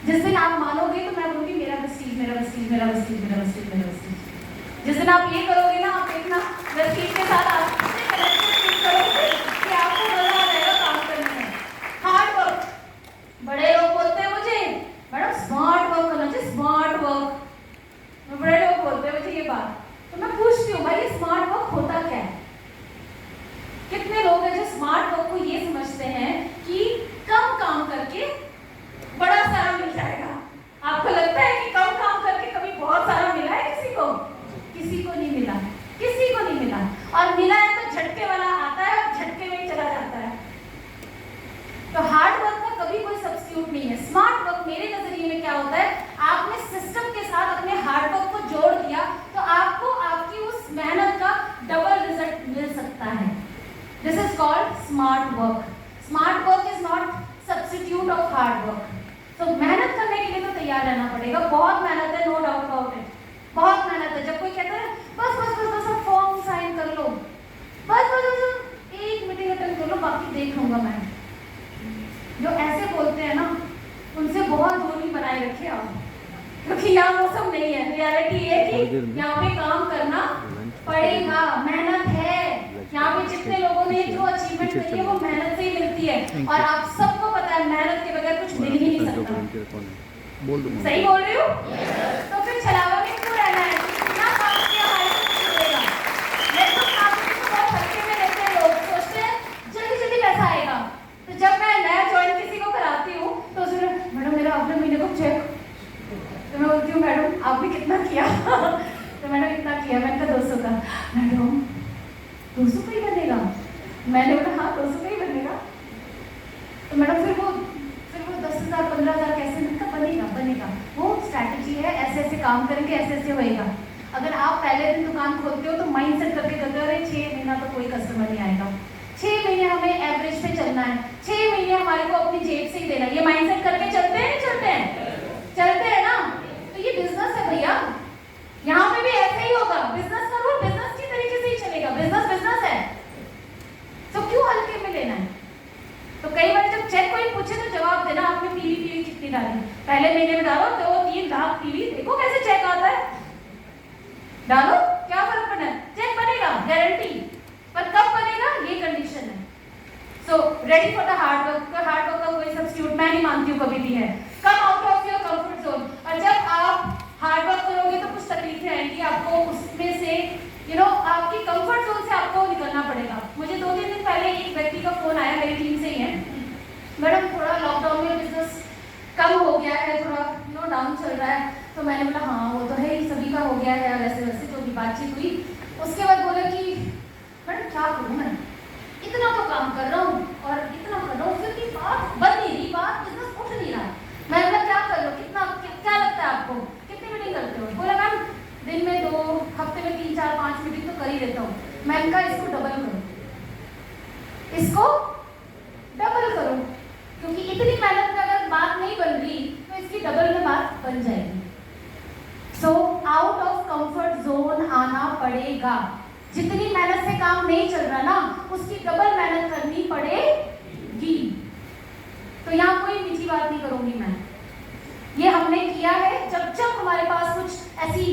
जिस दिन आप मानोगे तो मैं बोलूँगी मेरा वेस्टीज मेरा वेस्टीज मेरा वेस्टीज मेरा वेस्टीज मेरा वेस्टीज। जिस दिन आप ये करोगे ना, आप देखना वेस्टीज के साथ आप करोगे कि आपको मजा आ जाएगा काम करने में। हार्ड वर्क, बड़े लोग बोलते हैं मुझे मैडम स्मार्ट वर्क करना चाहिए, स्मार्ट वर्क। बड़े लोग बोलते हैं मुझे ये बात, तो मैं पूछती हूँ भाई ये स्मार्ट वर्क होता क्या है? कितने लोग हैं जो स्मार्ट वर्क को ये समझते हैं कि कम काम करके बड़ा सारा मिल जाएगा। पड़ेगा। बहुत मेहनत है, नो डाउट अबाउट इट, बहुत मेहनत है। जब कोई कहता है बस बस बस बस आप फॉर्म साइन कर लो, बस बस बस एक मीटिंग अटेंड कर लो, बाकी देख लूंगा मैं, जो ऐसे बोलते हैं ना उनसे बहुत दूरी बनाए रखे आप, क्योंकि यहाँ वो सब नहीं है। रियलिटी है कि यहाँ पे काम करना पड़ेगा, मेहनत है। यहाँ पे जितने लोगों ने जो अचीवमेंट करी है वो मेहनत से ही मिलती है, और आप सबको पता है मेहनत के बगैर कुछ मिल ही नहीं सकता। सही बोल रही हूँ? तो फिर छलावा में क्यों रहना है? कितना काम किया हमारे को मिलेगा। नेटवर्क मार्केटिंग को बहुत हल्के में लेते हैं लोग, सोचते हैं जल्दी जल्दी पैसा आएगा। तो जब मैं नया ज्वाइन किसी को कराती हूँ तो उसने मैडम मेरा अगले महीने को चेक, तो मैं बोलती हूँ मैडम आपने कितना किया? तो मैडम इतना किया, मैंने कहा 200 का। मैडम 200 का ही बनेगा? मैंने बोला हाँ 200 का ही बनेगा। तो मैडम फिर वो 10,000 15,000 कैसे? मैंने कहा बनेगा बनेगा, वो स्ट्रैटेजी है, ऐसे ऐसे काम करेंगे, ऐसे ऐसे होएगा। अगर आप पहले दिन दुकान खोलते हो तो माइंड सेट करके करते हो अरे 6 महीना तो कोई कस्टमर नहीं आएगा, 6 महीने हमें एवरेज पे चलना है, 6 महीने हमारे को अपनी जेब से ही देना है, ये माइंड सेट करके चलते हैं नहीं चलते हैं? चलते हैं ना। तो ये बिजनेस है भैया, यहाँ पे भी ऐसे ही होगा। बिजनेस का रूल बिजनेस की तरीके से ही चलेगा, बिजनेस बिजनेस है, तो क्यों हल्के में लेना है? तो कई बार जब चेक कोई पूछे तो जवाब देना आपने पीली पीली कितनी डाली, पहले महीने में डालो 2-3 लाख पीली, देखो कैसे चेक आता है, डालो क्या फर्क पड़ना है, चेक बनेगा गारंटी। पर कब बनेगा ये कंडीशन है। So ready for the hard work. Hard work का कोई सब्स्टिट्यूट मैं नहीं मानती हूँ कभी भी है। Come out of your comfort zone, और जब आप हार्ड वर्क करोगे तो कुछ तकलीफें आएंगी आपको, उसमें से आपकी कंफर्ट जोन से आपको निकलना पड़ेगा। मुझे 2-3 दिन पहले एक व्यक्ति का फोन आया, मेरी टीम से ही है, मैडम थोड़ा लॉकडाउन में बिजनेस कम हो गया है, थोड़ा डाउन चल रहा है। तो मैंने बोला हाँ वो तो है ही, सभी का हो गया है, और ऐसे वैसे जो भी बातचीत हुई। उसके बाद बोला कि मैडम क्या करूँ, मैं इतना तो काम कर रहा हूँ और इतना कर रहा हूँ, फिर भी बात बन नहीं रही, बात बिजनेस उठ नहीं रहा। मैं बोला क्या कर लो, कितना क्या लगता है आपको, कितनी मीटिंग करते हो? बोला मैम दिन में 2, हफ्ते में 3, 4, 5 मीटिंग तो कर ही देता हूँ। मैंने कहा इसको डबल करो, इसको डबल करो, क्योंकि इतनी मेहनत में अगर बात नहीं बन रही तो इसकी डबल में बात बन जाएगी। So out of comfort zone आना पड़ेगा। जितनी मेहनत से काम नहीं चल रहा ना, उसकी डबल मेहनत करनी पड़ेगी। तो यहाँ कोई मीठी बात नहीं करूंगी मैं, ये हमने किया है। जब जब हमारे पास कुछ ऐसी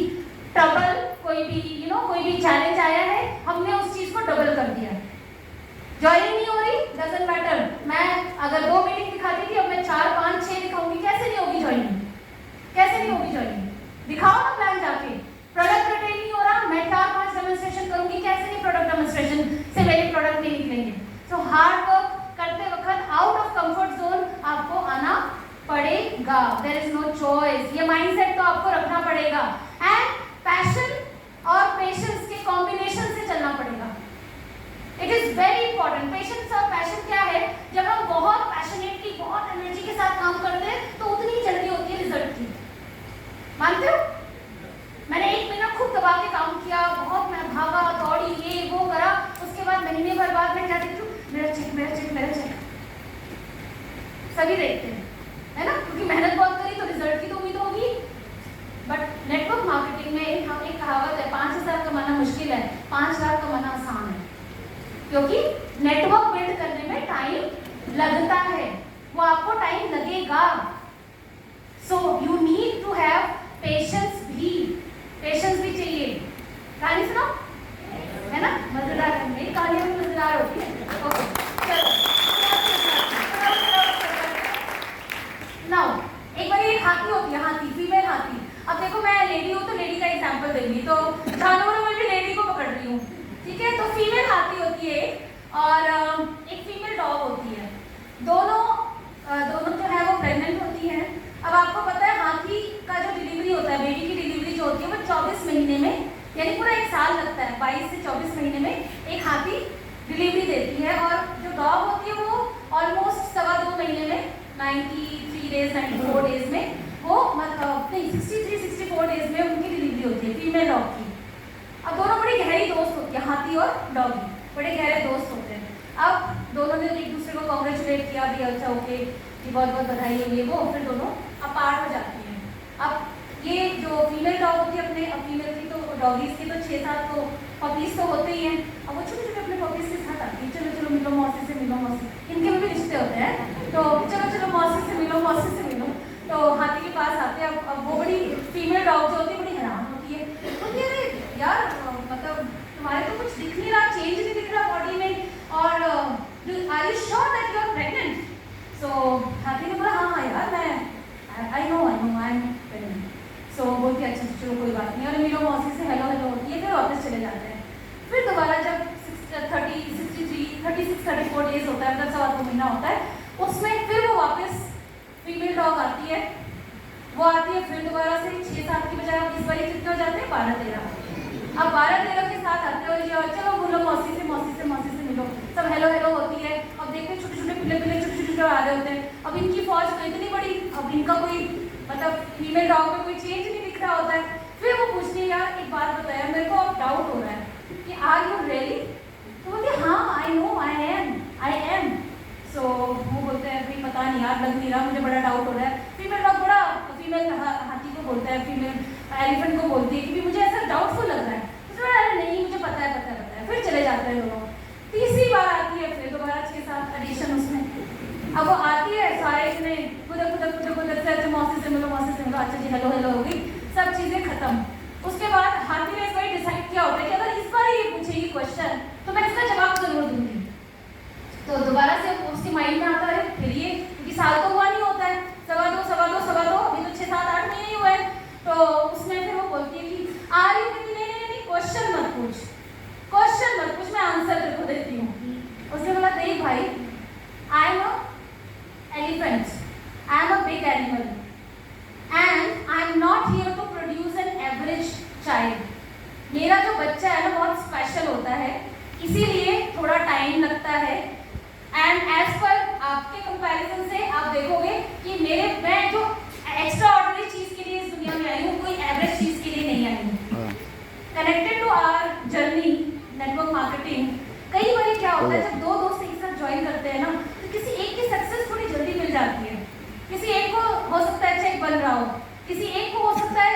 ट्रबल, कोई भी कोई भी चैलेंज आया है, हमने उस चीज को डबल कर दिया। ज्वाइनिंग नहीं हो रही, डजंट मैटर, मैं अगर 2 मीटिंग दिखाती थी, अब मैं 4, 5, 6 दिखाऊंगी। कैसे नहीं होगी ज्वाइनिंग? कैसे नहीं होगी ज्वाइनिंग? दिखाओ ना प्लान जाके। प्रोडक्ट रिटेल नहीं हो रहा, मैं 4-5 डेमोन्स्ट्रेशन करूंगी, कैसे नहीं प्रोडक्ट डेमोन्स्ट्रेशन से मेरे प्रोडक्ट नहीं निकलेंगे। सो हार्ड वर्क करते वक्त आउट ऑफ कंफर्ट जोन आपको आना पड़ेगा, देयर इज नो चॉइस। ये माइंडसेट तो आपको रखना पड़ेगा, एंड पैशन और पेशेंस के कॉम्बिनेशन से चलना पड़ेगा। It is very important. Patience और पैशन क्या है? जब हम बहुत पैशनेटली, बहुत एनर्जी के साथ काम करते हैं तो उतनी ही जल्दी होती है रिजल्ट की। मानते हो? मैंने 1 महीना खूब दबा के काम किया, बहुत मैं भागा दौड़ी, ये वो करा, उसके बाद महीने भर बाद में क्या देखती हूँ, मेरा चेक मेरा चेक मेरा चेक। सभी देखते हैं, है ना, क्योंकि मेहनत बहुत करी तो रिजल्ट की तो उम्मीद होगी। बट नेटवर्क मार्केटिंग में एक कहावत है, 5,000 कमाना मुश्किल है, 5 लाख कमाना आसान है। क्योंकि नेटवर्क बिल्ड करने में टाइम लगता है, वो आपको टाइम लगेगा। So you need to have patience भी चाहिए। कहानी सुनो, है ना, मजेदार है, मेरी कहानी भी मजेदार होती है। ओके चलो, नाउ एक बार एक हाथी होती है, हाथी, फीमेल हाथी। अब देखो मैं लेडी हूँ तो लेडी का एग्जाम्पल देंगी, तो जानवरों में भी लेडी को पकड़ रही हूँ, ठीक है। तो फीमेल हाथी होती है और एक फीमेल डॉग होती है। दोनों जो है वो प्रेग्नेंट होती है। अब आपको पता है हाथी का जो डिलीवरी होता है, बेबी की डिलीवरी जो होती है वो 24 महीने में, यानी पूरा 1 साल लगता है, 22 से 24 महीने में एक हाथी डिलीवरी देती है। और जो डॉग होती है वो ऑलमोस्ट 2.25 महीने में, 93 डेज 94 डेज में, वो मतलब नहीं 63-64 डेज में उनकी डिलीवरी होती है फीमेल डॉग की। अब दोनों बड़ी गहरी दोस्त होती है, हाथी और डॉगी बड़े गहरे दोस्त होते हैं। अब दोनों ने एक दूसरे को कॉन्ग्रेचुलेट किया, दिया अच्छा ओके जी बहुत बहुत बधाई है ये वो, फिर दोनों अपार्ट हो जाती हैं। अब अब फीमेल की तो डॉगीज की तो 6-7 तो पपीज तो होते ही हैं। अब वो छोटे छोटे अपने पपीज के साथ आती है, चलो चलो मिलो मौसी से मिलो मौसी, इनके में भी रिश्ते होते हैं, तो चलो चलो मौसी से मिलो मौसी से मिलो। तो हाथी के पास आते हैं। अब वो बड़ी फीमेल डॉग जो होती है बड़ी हैरान होती है, बोलती है अरे यार मतलब तुम्हारे तो कुछ दिख नहीं रहा, चेंज नहीं दिख रहा बॉडी में, और are you sure that you are pregnant? So हाथी ने बोला हाँ यार मैं I know I am pregnant. So बोलती है अच्छा चलो कोई बात नहीं, और मिलो मौसी से हेलो हेलो होती है, फिर वापस चले जाते हैं। फिर दोबारा जब 36-34 डेज होता है, मतलब 2.25 महीना होता है, उसमें फिर वो वापस फीमेल डॉग आती है। वो आती है फिर दोबारा से 6-7 की बजाय इस बार कितने हो जाते हैं 12-13। अब 12-13 के साथ आते हो, चलो बोलो मौसी से मिलो, सब हेलो हेलो होती है। अब देखते हैं छोटे छोटे पिल्ले छोटे छोटे आ रहे होते हैं। अब इनकी फौज तो इतनी बड़ी, अब इनका कोई मतलब फीमेल डॉग में कोई चेंज नहीं दिख रहा होता है। फिर वो पूछती है यार एक बात बताया, मेरे को अब डाउट हो रहा है कि आर यू रियली? तो बोलती है हाँ आई नो आई एम। सो वो बोलते हैं भाई पता नहीं यार, लग नहीं रहा, मुझे बड़ा डाउट हो रहा है। फीमेल डॉग बड़ा फीमेल हाथी को बोलता है, फीमेल एलिफेंट को बोलती है कि मुझे ऐसा डाउटफुल लग रहा है। तो अरे नहीं मुझे पता है। फिर चले जाते हैं दोनों। तीसरी बार आती है, फिर दोबारा 6-7 एडिशन उसमें। अब वो आती है, सारे इतने कुदर से अच्छा मौसी से मिलो, अच्छा जी हेलो हेलो हो गई, सब चीज़ें खत्म। उसके बाद हाथी ने इस बार डिसाइड किया होता है कि अगर इस बार ये पूछेगी क्वेश्चन तो मैं इसका जवाब जरूर दूंगी। तो दोबारा से उसके माइंड में आता है फिर ये, क्योंकि साल तो हुआ नहीं होता है, सवा दो अभी तो 6-7-8 महीने ही हुए हैं। तो उसमें फिर वो बोलती है कि आ रही है, नहीं क्वेश्चन मत पूछ, मैं आंसर तेरे को देती हूँ। उसने बोला देख भाई, I am a elephant, I am a big animal and I am not here to produce an average child. मेरा जो बच्चा है ना बहुत स्पेशल होता है, इसीलिए थोड़ा टाइम लगता है। एंड एज पर आपके कंपैरिजन से आप देखोगे कि मैं जो एक्स्ट्रा ऑर्डिनरी चीज के लिए इस दुनिया में आई हूँ, कोई एवरेज चीज के लिए नहीं आई हूँ। Connected to our journey network marketing, कई बार क्या होता है जब दो दोस्त एक साथ ज्वाइन करते हैं ना, तो किसी एक की सक्सेस थोड़ी जल्दी मिल जाती है। किसी एक को हो सकता है चेक बन रहा हो, किसी एक को हो सकता है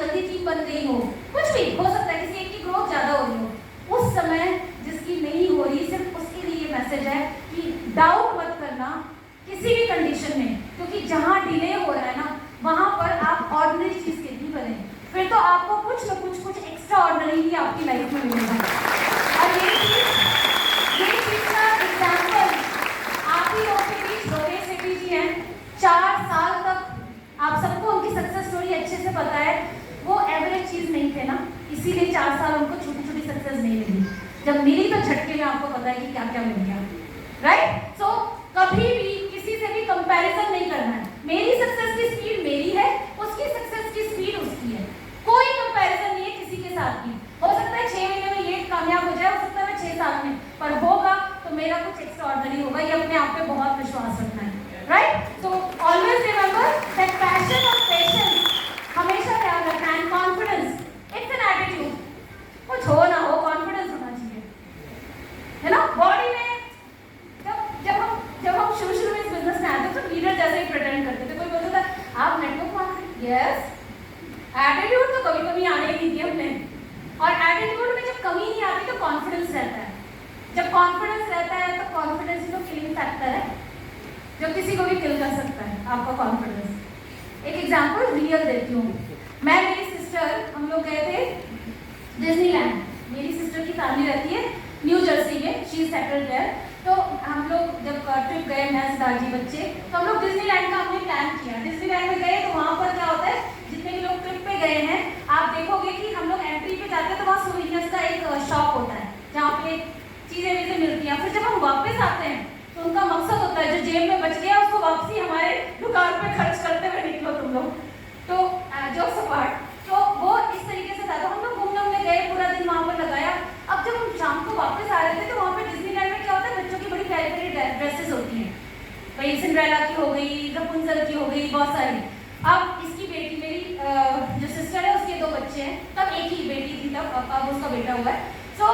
जल्दी टीम बन गई हो, कुछ भी हो सकता है, किसी एक की ग्रोथ ज्यादा हो रही हो। उस समय जिसकी नहीं हो रही, सिर्फ उसके लिए मैसेज है कि डाउट मत करना किसी भी कंडीशन में, क्योंकि जहां डिले हो रहा है ना वहां पर आप ऑर्डिनरी चीज के भी बने, फिर तो आपको कुछ न कुछ एक्स्ट्रा ऑर्डिनरी ही आपकी लाइफ में मिलेगा। और ये चीज का एग्जाम्पल आप ही लोगों के बीच रोके सेठी जी हैं। 4 साल तक आप सबको उनकी सक्सेस स्टोरी अच्छे से पता है। वो एवरेज चीज नहीं थे ना, इसीलिए 4 साल उनको छोटी छोटी सक्सेस नहीं मिली। जब मिली तो झटके में आपको पता है कि क्या क्या मिल गया, राइट? सो कभी भी किसी से भी कंपैरिजन नहीं करना है। मेरी सक्सेस की स्पीड मेरी है, उसकी सक्सेस की स्पीड उसकी है, कोई कंपैरिजन नहीं है किसी के साथ भी। हो सकता है 6 महीने में ये कामयाब हो जाए, हो सकता है 6 साल में, पर होगा तो मेरा कुछ एक्स्ट्राऑर्डिनरी होगा। ये अपने आप पे बहुत विश्वास रखना है, right? So always remember that passion और पेशेंस हमेशा ध्यान रखना है। कॉन्फिडेंस इट्स एन एटीट्यूड, कुछ हो ना हो कॉन्फिडेंस होना चाहिए, है ना? बॉडी में जब हम शुरू में इस बिजनेस में आते थे तो लीडर जैसे ही प्रेटेंड करते थे। कोई बोलता था आप नेटवर्क मार्केटिंग, यस। एटीट्यूड तो कभी कभी आने ही नहीं दिया हमने। और एटीट्यूड में जब कमी नहीं आती तो कॉन्फिडेंस रहता है। जब कॉन्फिडेंस रहता है तो कॉन्फिडेंस ही तो किलिंग फैक्टर है, जो किसी को भी किल कर सकता है आपका कॉन्फिडेंस। एक एग्जांपल रियल देती हूँ। मैं, मेरी सिस्टर, हम लोग गए थे डिज्नीलैंड। मेरी सिस्टर की फैमिली रहती है न्यू जर्सी में, शी इज सेटल्ड देयर। तो हम लोग जब ट्रिप गए, मैं, सिद्धार्थ जी, बच्चे, तो हम लोग डिज्नीलैंड का हमने प्लान किया। डिज्नीलैंड में गए तो वहाँ पर क्या होता है, जितने भी लोग ट्रिप पे गए हैं आप देखोगे कि हम लोग एंट्री पे जाते हैं तो वहाँ सोविनियर्स का एक शॉप होता है जहाँ पे चीज़ें मिलती हैं। फिर जब हम वापस आते हैं तो उनका मकसद होता है जो जेब में बच गया उसको वापसी हमारे दुकान पे खर्च करते हुए निकलो तुम लोग। तो जो सपाट तो वो इस तरीके से था। तो हम लोग घूमने गए, पूरा दिन वहाँ पर लगाया। अब जब हम शाम को वापस आ रहे थे तो वहाँ पे डिज्नीलैंड में क्या होता है, बच्चों की बड़ी प्यारी प्यारी ड्रेसेस होती हैं, भाई सिंड्रेला की हो गई, रपुंजल की हो गई, बहुत सारी। अब इसकी बेटी, मेरी जो सिस्टर है उसके 2 बच्चे हैं, तब एक ही बेटी थी तब, अब उसका बेटा हुआ है। सो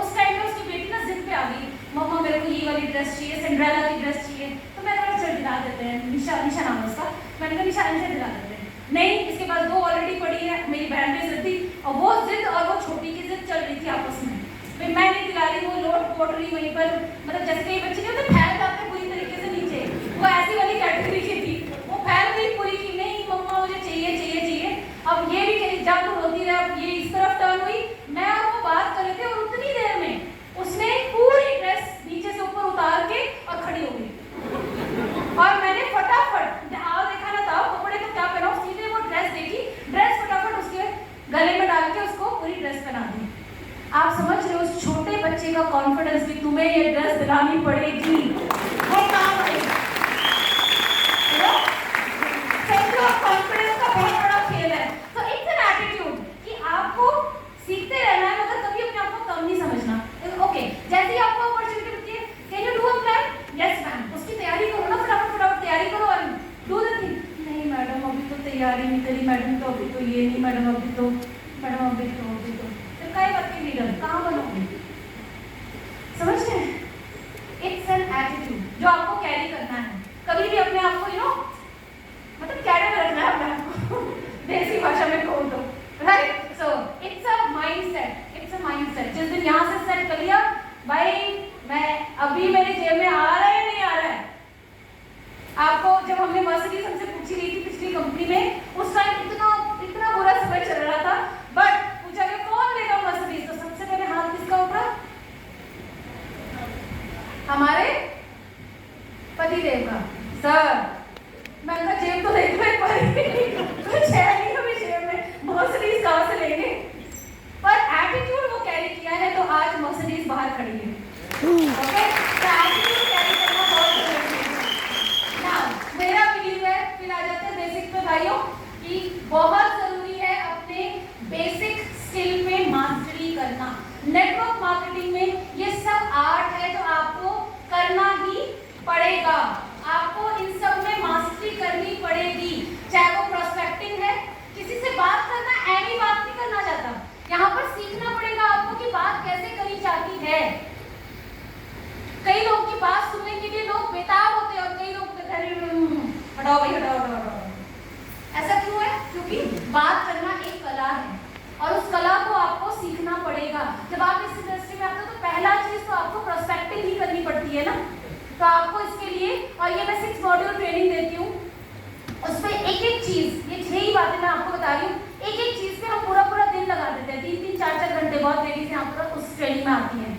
उस टाइम में उसकी बेटी ना जिद पे आ गई, मम्मा मेरे को ये वाली ड्रेस चाहिए, सिंड्रेला की ड्रेस चाहिए। तो मैंने कहा चल दिला देते हैं, निशा नाम है उसका। मैंने कहा निशा दिला देते हैं। नहीं, इसके पास 2 ऑलरेडी पड़ी है, मेरी बहन भी जिद थी और पोटरी वहीं पर, मतलब जैसे कई बच्चे होते फैल जाते हैं पूरी तरीके से नीचे, वो ऐसी वाली कैटेगरी की थी। वो फैल गई पूरी की, नहीं मम्मा मुझे चाहिए चाहिए चाहिए। अब ये भी कह जब तो रोती रहे, अब ये इस तरफ टर्न हुई, मैं और वो बात कर रहे थे और उतनी देर में उसने पूरी ड्रेस नीचे से ऊपर उतार के और खड़ी हो गई। और मैंने फटाफट आओ देखा ना था कपड़े तो क्या पहना, सीधे वो ड्रेस देखी, ड्रेस फटाफट उसके गले में डाल के उसको पूरी ड्रेस पहना दी। आप समझ रहे हो उस छोटे बच्चे का कॉन्फिडेंस भी तुम्हें ये ड्रेस दिलानी पड़ेगी, वो काम है। सेंटर ऑफ कॉन्फिडेंस का बहुत बड़ा खेल है। तो इट्स एन एटीट्यूड कि आपको सीखते रहना है, मगर कभी अपने आप को कम नहीं समझना। ओके, जैसे ही आपको अपॉर्चुनिटी मिलती है, can you do a plan? Yes ma'am, उसकी तैयारी करो ना, फटाफट तैयारी करो और डू द थिंग। नहीं मैडम अभी तो तैयारी नहीं करी, मैडम तो अभी तो ये नहीं, मैडम अभी तो फिर कई बात की लीडर कहाँ बनोगे? समझ रहे हैं? इट्स एन एटीट्यूड जो आपको कैरी करना है। कभी भी अपने आप को मतलब कैरी में रखना है अपने आप को देसी भाषा में कहूँ तो, right? So it's a mindset, it's a mindset. जिस दिन यहाँ से सेट कर लिया भाई मैं अभी मेरे जेब में आ रहा है नहीं आ रहा है। आपको जब हमने मर्सिडीज हमसे पूछी गई थी पिछली कंपनी में, उस टाइम इतना बुरा समय चल रहा था, बट पूछा गया कौन लेगा मर्सिडीज, तो सबसे पहले हाथ किसका उठा? हमारे पतिदेव का। सर मैंने जेब तो देख लो एक बार, कुछ है नहीं हमें जेब में, मर्सिडीज कहाँ से लेंगे? पर एटीट्यूड वो कैरी किया है तो आज मर्सिडीज बाहर खड़ी है। ओके, तो एटीट्यूड कैरी करना बहुत जरूरी है। नाउ मेरा बिलीव है, फिर आ जाते हैं बेसिक पे भाइयों, कि बहुत जरूरी है अपने बेसिक स्किल पे मास्टरी करना। नेटवर्क मार्केटिंग में ये सब आर्ट है जो आपको करना ही पड़ेगा, आपको इन सब में मास्टरी करनी पड़ेगी। चाहे वो प्रोस्पेक्टिंग है, किसी से बात करना ऐसी बात नहीं करना चाहता, यहाँ पर सीखना पड़ेगा आपको कि बात कैसे करी जाती है। कई लोग की बात सुनने के लिए लोग बेताब होते हैं और कई लोग हटाओ भाई हटाओ हटाओ हटाओ। ऐसा क्यों है? क्योंकि बात करना एक कला है और उस कला को आपको सीखना पड़ेगा। जब आप इस इंडस्ट्री में आते हो तो पहला चीज तो आपको प्रोस्पेक्टिंग ही करनी पड़ती है ना, तो आपको इसके लिए, और ये मैं 6 मॉड्यूल ट्रेनिंग देती हूँ, उसमें एक एक चीज, ये 6 ही बातें मैं आपको बता रही हूँ, एक एक चीज पे हम पूरा दिन लगा देते हैं, 3-3, 4-4 घंटे बहुत लेडीज यहाँ पर उस ट्रेनिंग में आती है।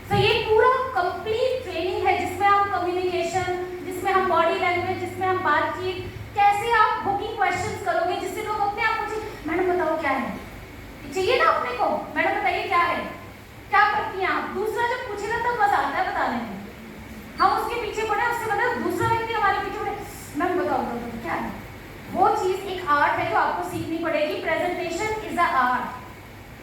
तो ये पूरा कंप्लीट ट्रेनिंग है जिसमें हम कम्युनिकेशन, जिसमें हम बॉडी लैंग्वेज, जिसमें हम बातचीत, कैसे आप बुकिंग क्वेश्चंस करोगे जिससे लोग अपने आप पूछे मैडम बताओ क्या है, चाहिए ना अपने को, मैडम बताइए क्या है, क्या करती हैं आप। दूसरा जब पूछेगा तब मजा आता है बताने में, हम उसके पीछे पड़े, उससे मतलब दूसरा व्यक्ति हमारे पीछे पड़े, मैम बताओ क्या है। वो चीज एक आर्ट है जो आपको सीखनी पड़ेगी। Presentation is a art.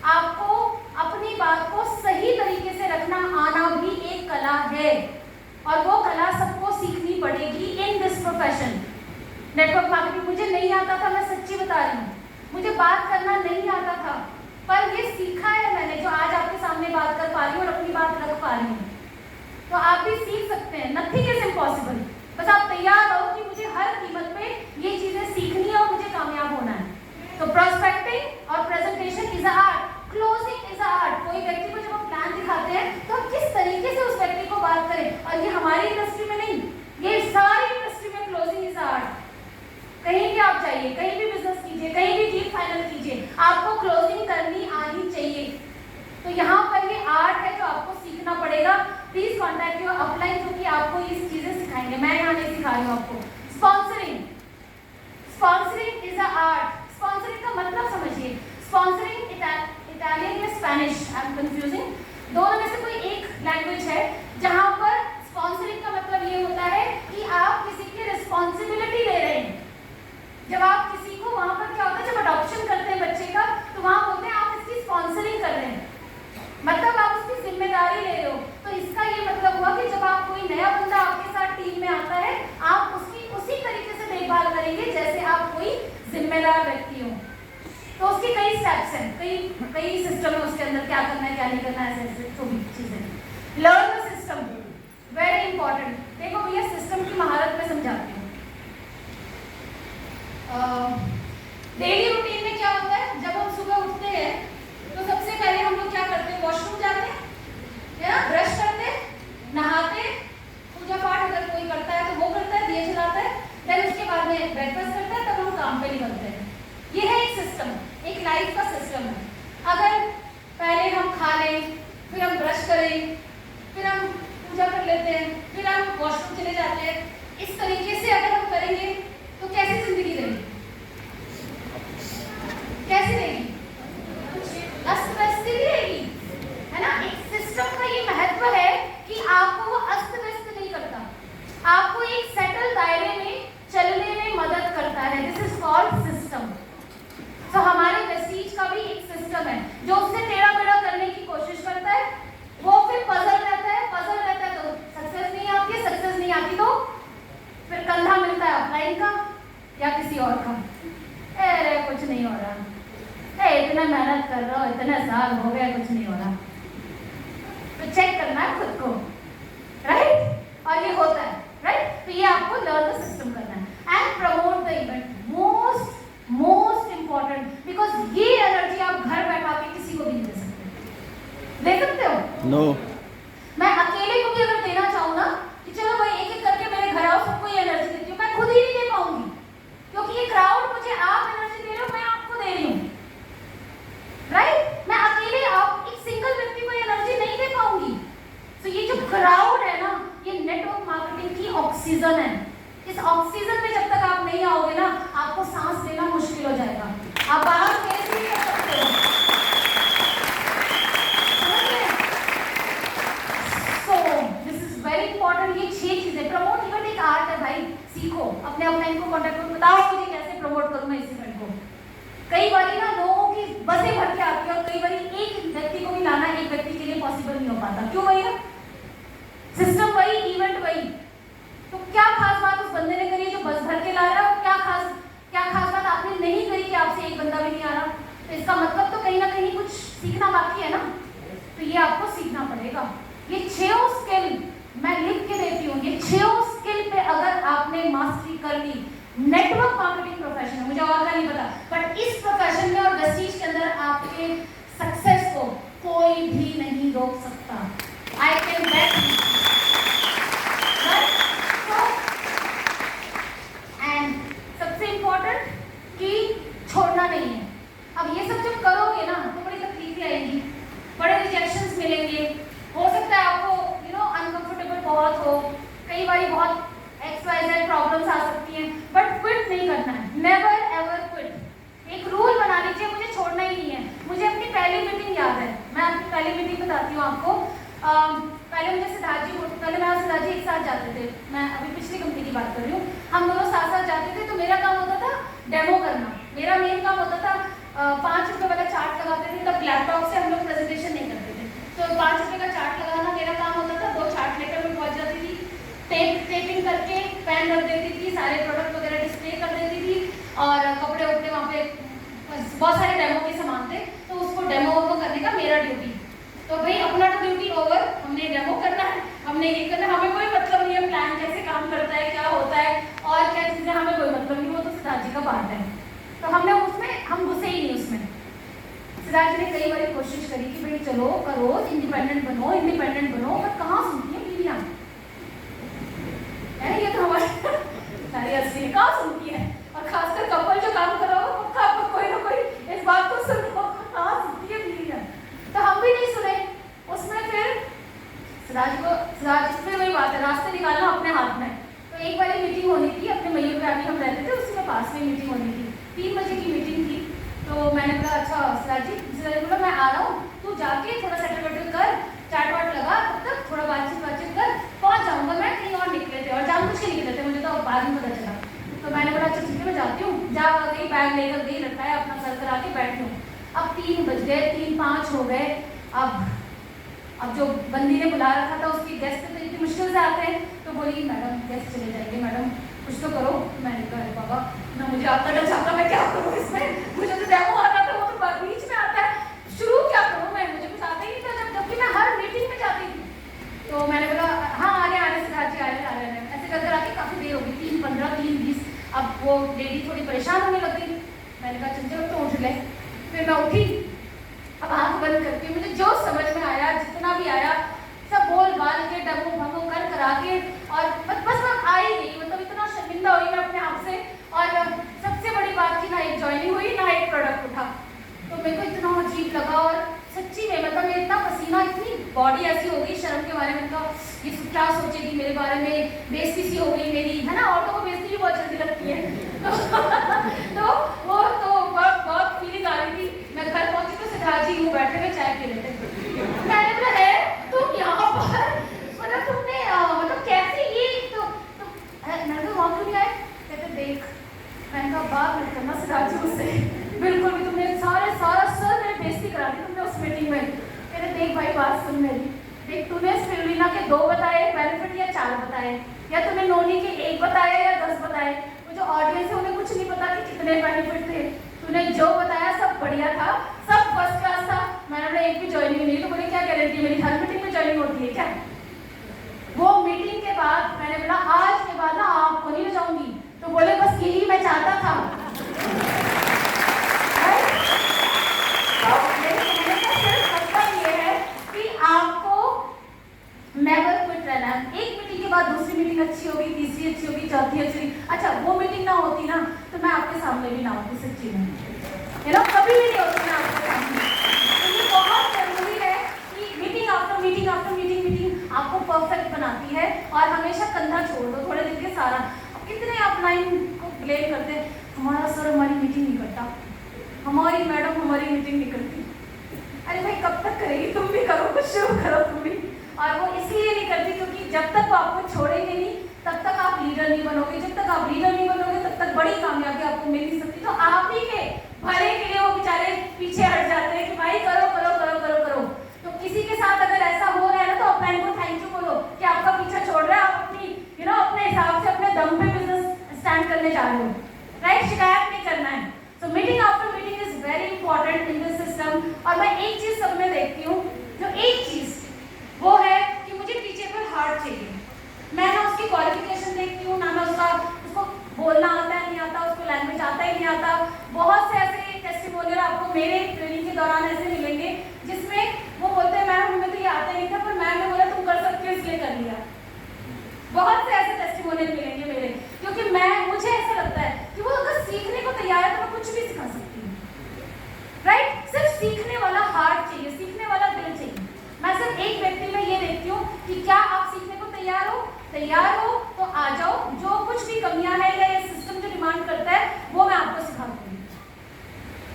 आपको अपनी बात को सही तरीके से रखना आना भी एक कला है और वो कला सबको सीखनी पड़ेगी in this profession. Network marketing मुझे नहीं आता था, मैं सच्ची बता रही हूँ, मुझे बात करना नहीं आता था, पर ये सीखा है मैंने जो आज आपके सामने बात कर पा रही हूँ और अपनी बात रख पा रही हूँ। तो आप भी सीख सकते हैं, नथिंग इज इम्पॉसिबल। बस आप तैयार रहो कि मुझे हर कीमत पे ये चीजें सीखनी है और मुझे कामयाब होना है। तो प्रोस्पेक्टिंग और presentation is a art, closing is a art. कोई व्यक्ति को जब हम प्लान दिखाते हैं तो हम किस तरीके से उस व्यक्ति को बात करें, और ये हमारी इंडस्ट्री में नहीं, ये सारी इंडस्ट्री में क्लोजिंग इज अ आर्ट। कहीं भी आप जाइए, कहीं भी बिजनेस कीजिए, कहीं भी डील फाइनल कीजिए, आपको क्लोजिंग करनी आनी चाहिए। तो यहाँ पर ये आर्ट है जो आपको सीखना पड़ेगा। प्लीज कॉन्टैक्ट योर अपलाइन जो कि आपको ये चीजें सिखाएंगे, मैं यहाँ नहीं सिखा रही हूँ आपको। Sponsoring, sponsoring is a art. Sponsoring का मतलब समझिए, स्पॉन्सरिंग इटालियन या स्पेनिश, आई एम कंफ्यूजिंग, दोनों में से कोई एक लैंग्वेज है जहाँ पर स्पॉन्सरिंग का मतलब ये होता है कि आप किसी की रिस्पॉन्सिबिलिटी ले रहे हैं। जब आप किसी को, वहां पर क्या होता है, जब अडॉप्शन करते हैं बच्चे का तो वहां बोलते हैं आप इसकी स्पॉन्सरिंग कर रहे हैं, मतलब आप उसकी जिम्मेदारी ले रहे हो। तो इसका ये मतलब हुआ कि जब आप कोई नया बंदा आपके साथ टीम में आता है, आप उसकी उसी तरीके से देखभाल करेंगे जैसे आप कोई जिम्मेदार व्यक्ति हो। तो उसके कई स्टेप्स हैं, कई सिस्टम है उसके अंदर, क्या करना है क्या नहीं करना है, ऐसे जो भी चीजें। Learn the system, very important. देखो भैया सिस्टम की महारत में समझाती हूँ। डेली रूटीन में क्या होता है, जब हम सुबह उठते हैं तो सबसे पहले हम लोग क्या करते हैं, वॉशरूम जाते हैं, है ना, ब्रश सिस्टम, एक लाइफ का सिस्टम है। अगर पहले हम खा लें, फिर हम ब्रश करें, फिर हम पूजा कर लेते हैं, फिर हम वॉशरूम चले जाते हैं, इस तरीके से अगर हम करेंगे तो कैसी जिंदगी रहेगी, कैसी रहेगी? अस्त व्यस्त ही रहेगी, है ना। एक सिस्टम का ये महत्व है कि आपको वो अस्त व्यस्त नहीं करता, आपको एक सेटल दायरे में चलने में मदद करता है। This is called system. तो हमारे वेस्टीज का भी एक सिस्टम है जो उससे टेढ़ा मेढ़ा करने की कोशिश करता है, वो फिर पजल रहता है तो सक्सेस नहीं आती है, सक्सेस नहीं आती तो फिर कंधा मिलता है अपलाइन का या किसी और का। अरे कुछ नहीं हो रहा, इतना मेहनत कर रहा हो, इतने साल हो गए, कुछ नहीं हो रहा। तो चेक करना है खुद को, राइट। और ये होता है, राइट। तो ये आपको लर्न द सिस्टम करना है and promote the event. Most important, because ये एनर्जी आप घर बैठा के किसी को भी नहीं दे सकते। दे सकते हो? नो। मैं अकेले को भी अगर देना चाहूँ ना कि चलो भाई एक एक करके मेरे घर आओ, सबको ये एनर्जी देती हूँ, मैं खुद ही नहीं दे पाऊंगी, क्योंकि ये क्राउड मुझे आप एनर्जी दे रहे हो, मैं आपको दे रही हूँ, राइट। मैं अकेले आप एक सिंगल व्यक्ति को एनर्जी नहीं दे पाऊंगी। तो ये जो क्राउड है ना, ये नेटवर्क मार्केटिंग की ऑक्सीजन है। इस ऑक्सीजन में जब तक आप नहीं आओगे ना, आपको सांस लेना मुश्किल हो जाएगा, आप बाहर कैसे नहीं कर सकते हो। वेरी इंपॉर्टेंट ये 6 चीजें। प्रमोट इवेंट एक आर्ट है भाई, सीखो। अपने अपलाइन को कांटेक्ट करो, बताओ मुझे कैसे प्रमोट करूं मैं इस इवेंट को। कई बार ना लोगों की बसें भर के आती है और कई बार एक व्यक्ति को भी लाना एक व्यक्ति के लिए पॉसिबल नहीं हो पाता। क्यों भैया? सिस्टम वही, इवेंट वही। तो क्या खास बात उस बंदे ने करी है जो बस भर के ला रहा है, और क्या खास बात आपने नहीं करी कि आपसे एक बंदा भी नहीं आ रहा? तो इसका मतलब तो कहीं ना कहीं कुछ सीखना बाकी है ना। तो ये आपको सीखना पड़ेगा। ये 6 स्किल मैं लिख के देती हूँ, ये 6 स्किल पे अगर आपने मास्टरी कर ली, नेटवर्क मार्केटिंग प्रोफेशन है, मुझे और का नहीं पता, बट इस प्रोफेशन में और वेस्टीज के अंदर आपके सक्सेस को कोई भी नहीं रोक सकता। I can bet. एंड सबसे इंपॉर्टेंट कि छोड़ना नहीं है। अब ये सब जब करोगे ना तो बड़ी तकलीफें आएंगी, बड़े रिजेक्शंस मिलेंगे, हो सकता है आपको अनकंफर्टेबल बहुत हो, कई बार बहुत XYZ प्रॉब्लम्स आ सकती हैं, बट क्विट नहीं करना है, नेवर एवर क्विट। एक रूल बना लीजिए, मुझे छोड़ना ही नहीं है। मुझे अपनी पहली मीटिंग याद है, मैं अपनी पहली मीटिंग बताती हूँ आपको। पहले मुझे सिद्धार्थ जी, पहले मैं और सिद्धार्थ जी एक साथ जाते थे, मैं अभी पिछली कंपनी की बात कर रही हूँ, हम दोनों साथ साथ जाते थे। तो मेरा काम होता था डेमो करना, मेरा मेन काम होता था 5 रुपये वाला चार्ट लगाते थे, तब लैपटॉप से हम लोग प्रेजेंटेशन नहीं करते थे, तो 5 रुपये का चार्ट लगाना मेरा काम होता था। 2 चार्ट लेकर मैं पहुंच जाती थी, टेपिंग करके पेन रख देती थी, सारे प्रोडक्ट वगैरह डिस्प्ले कर देती थी, और कपड़े उपड़े वहाँ पे बहुत सारे डेमो के सामान थे, तो उसको डेमो करने का मेरा ड्यूटी। तो भाई अपना तो ड्यूटी ओवर, हमने डेमो करना है, हमने ये करना, हमें कोई मतलब नहीं है प्लान कैसे काम करता है, क्या होता है और क्या चीज़ें, हमें कोई मतलब नहीं, वो तो सिद्धार्थ जी का पार्ट है। तो हमने उसमें हम घुसे ही नहीं उसमें। सिद्धार्थ जी ने कई बार कोशिश करी कि भाई चलो करो, इंडिपेंडेंट बनो, पर कहाँ सुनती है बीवियाँ, है ये तो हमारे सारी असली कहाँ सुनती है, और खासकर कपल जो काम कर रहा हो पक्का आपको कोई ना कोई इस बात को सुनो, कहाँ सुनती है बीवियाँ। तो हम भी नहीं सुने उसमें। फिर सिद्धार्थ फिर वही बात है, रास्ते निकालना अपने हाथ में। तो एक बार मीटिंग होनी थी अपने मयूर ग्रामी, हम रहते थे उसके पास में मीटिंग होनी थी, 3 बजे की मीटिंग थी। तो मैंने बोला अच्छा सिद्धार्थ जी बोला मैं आ रहा हूँ, तू जाके थोड़ा सेटल वेटल कर, चाट वाट लगा, तब तक थोड़ा बातचीत कर, पहुँच जाऊँगा मैं। कहीं और निकले थे और जानबूझ के निकले थे, मुझे तो बाद में पता चला। तो मैंने बोला अच्छा ठीक है मैं जाती हूँ, जा गई, बैग लेकर गई, रखा है अपना सर करा के बैठी हूँ। अब 3 बज गए, 3-5 हो गए। अब जो बंदी ने बुला रखा था उसकी गेस्ट तो इतनी मुश्किल से आते हैं, तो बोली मैडम गेस्ट चले जाएंगे, मैडम कुछ तो करो। मैंने कहा अरे बाबा ना मुझे आता डर जाता, मैं क्या करूँ इसमें, मुझे तो डेमो आता था, वो तो बीच में आता है, शुरू क्या करूँ मैं, मुझे कुछ आता ही नहीं था, जबकि मैं हर मीटिंग में जाती थी। तो मैंने बोला हाँ आ रहे सिद्धार्थ जी आ रहे ऐसे कर आके काफ़ी देर हो गई, 3:15 3:20। अब वो लेडी थोड़ी परेशान होने लग गई। मैंने कहा चल तो उठ ले। फिर मैं उठी, अब आँख बंद करके मुझे जो समझ में आया, जितना भी आया सब बोल बाल के डमो भमो कर करा के, और बस मैं आ ही गई। इतना शर्मिंदा हुई मैं अपने आप से, और सबसे बड़ी बात की ना एक ज्वाइनिंग हुई ना एक प्रोडक्ट उठा। बॉडी ऐसी हो गई शर्म के बारे में, उनका ये क्या सोचेगी मेरे बारे में, बेइज्जती सी हो गई मेरी, है ना। औरतों को बेइज्जती भी बहुत जल्दी लगती है तो वो तो बहुत फीलिंग आ रही थी। मैं घर पहुंची तो सिद्धार्थ जी यूँ बैठे हुए चाय पी रहे थे। मैंने बोला है तुम यहाँ पर, मतलब तुमने मतलब कैसे ये तो मैंने कहा वहाँ क्यों नहीं आए? कहते देख, मैंने कहा बात मत करना सिद्धार्थ जी मुझसे, बिल्कुल भी। तुमने सारा सर मेरी बेइज्जती करा दी तुमने उस मीटिंग में। कहते देख भाई बात सुन मेरी, देख तूने स्पिरुलिना के 2 बताए बेनिफिट या 4 बताए, या तूने नोनी के 1 बताए या 10 बताए, वो जो ऑडियंस है उन्हें कुछ नहीं पता कि कितने बेनिफिट थे। तूने जो बताया सब बढ़िया था, सब फर्स्ट क्लास था। मैंने बोला एक भी ज्वाइनिंग नहीं। तो बोले क्या गारंटी, मेरी हर मीटिंग में ज्वाइनिंग होती है क्या? वो मीटिंग के बाद मैंने बोला आज के बाद ना आपको नहीं ले जाऊंगी। तो बोले बस यही मैं चाहता था। नेवर क्विट रहना। एक मीटिंग के बाद दूसरी मीटिंग अच्छी होगी, तीसरी अच्छी होगी, चौथी अच्छी होगी। अच्छा वो मीटिंग ना होती ना तो मैं आपके सामने भी ना होती, सच्ची में, यू नो, कभी भी नहीं होती मैं आपके सामने। तो ये बहुत जरूरी है कि meeting after meeting after meeting आपको परफेक्ट बनाती है। और हमेशा कंधा छोड़ दो थोड़े दिन के सारा। कितने अपलाइन को ब्लेम करते हैं, हमारा सर हमारी मीटिंग नहीं करता, हमारी मैडम हमारी मीटिंग नहीं करती। अरे भाई कब तक करेगी, तुम भी करो, कुछ शुरू करो तुम भी। और वो इसलिए नहीं करती क्योंकि जब तक वो आपको छोड़ेंगे नहीं तब तक आप लीडर नहीं बनोगे। जब तक आप लीडर नहीं बनोगे तब तक बड़ी कामयाबी आपको मिल नहीं सकती। तो आप ही के भले के लिए वो बेचारे पीछे हट जाते हैं कि भाई करो करो करो करो करो। तो किसी के साथ अगर ऐसा हो रहा है ना तो अपने को थैंक यू बोलो कि आपका पीछा छोड़ रहा है, आप अपनी अपने हिसाब से अपने दम पे बिजनेस स्टैंड करने जा रहे हो, राइट। शिकायत नहीं करना है। तो meeting after meeting is very important in this system. और मैं एक चीज सब में देखती हूँ, जो एक चीज वो है कि मुझे टीचेबल हार्ट चाहिए। मैं ना उसकी क्वालिफिकेशन देखती हूँ, ना मैं उसको बोलना आता है नहीं आता, उसको लैंग्वेज आता ही नहीं आता। बहुत से ऐसे टेस्टिमोनियल आपको मेरे ट्रेनिंग के दौरान ऐसे मिलेंगे जिसमें वो बोलते हैं मैम हमें तो ये आता ही नहीं था, पर मैम ने बोला तुम कर सकते हो इसलिए कर लिया। बहुत से ऐसे टेस्टिमोनियल मिलेंगे मेरे, क्योंकि मुझे ऐसा लगता है कि वो अगर सीखने को तैयार है तो मैं कुछ भी सिखा सकती हूँ, राइट। सिर्फ सीखने वाला हार्ट चाहिए, सीखने वाला दिल चाहिए। मैं सिर्फ एक व्यक्ति में ये देखती हूँ कि क्या आप सीखने को तैयार हो तो आ जाओ। जो कुछ भी कमियां हैं या ये सिस्टम जो डिमांड करता है वो मैं आपको सिखा दूंगी।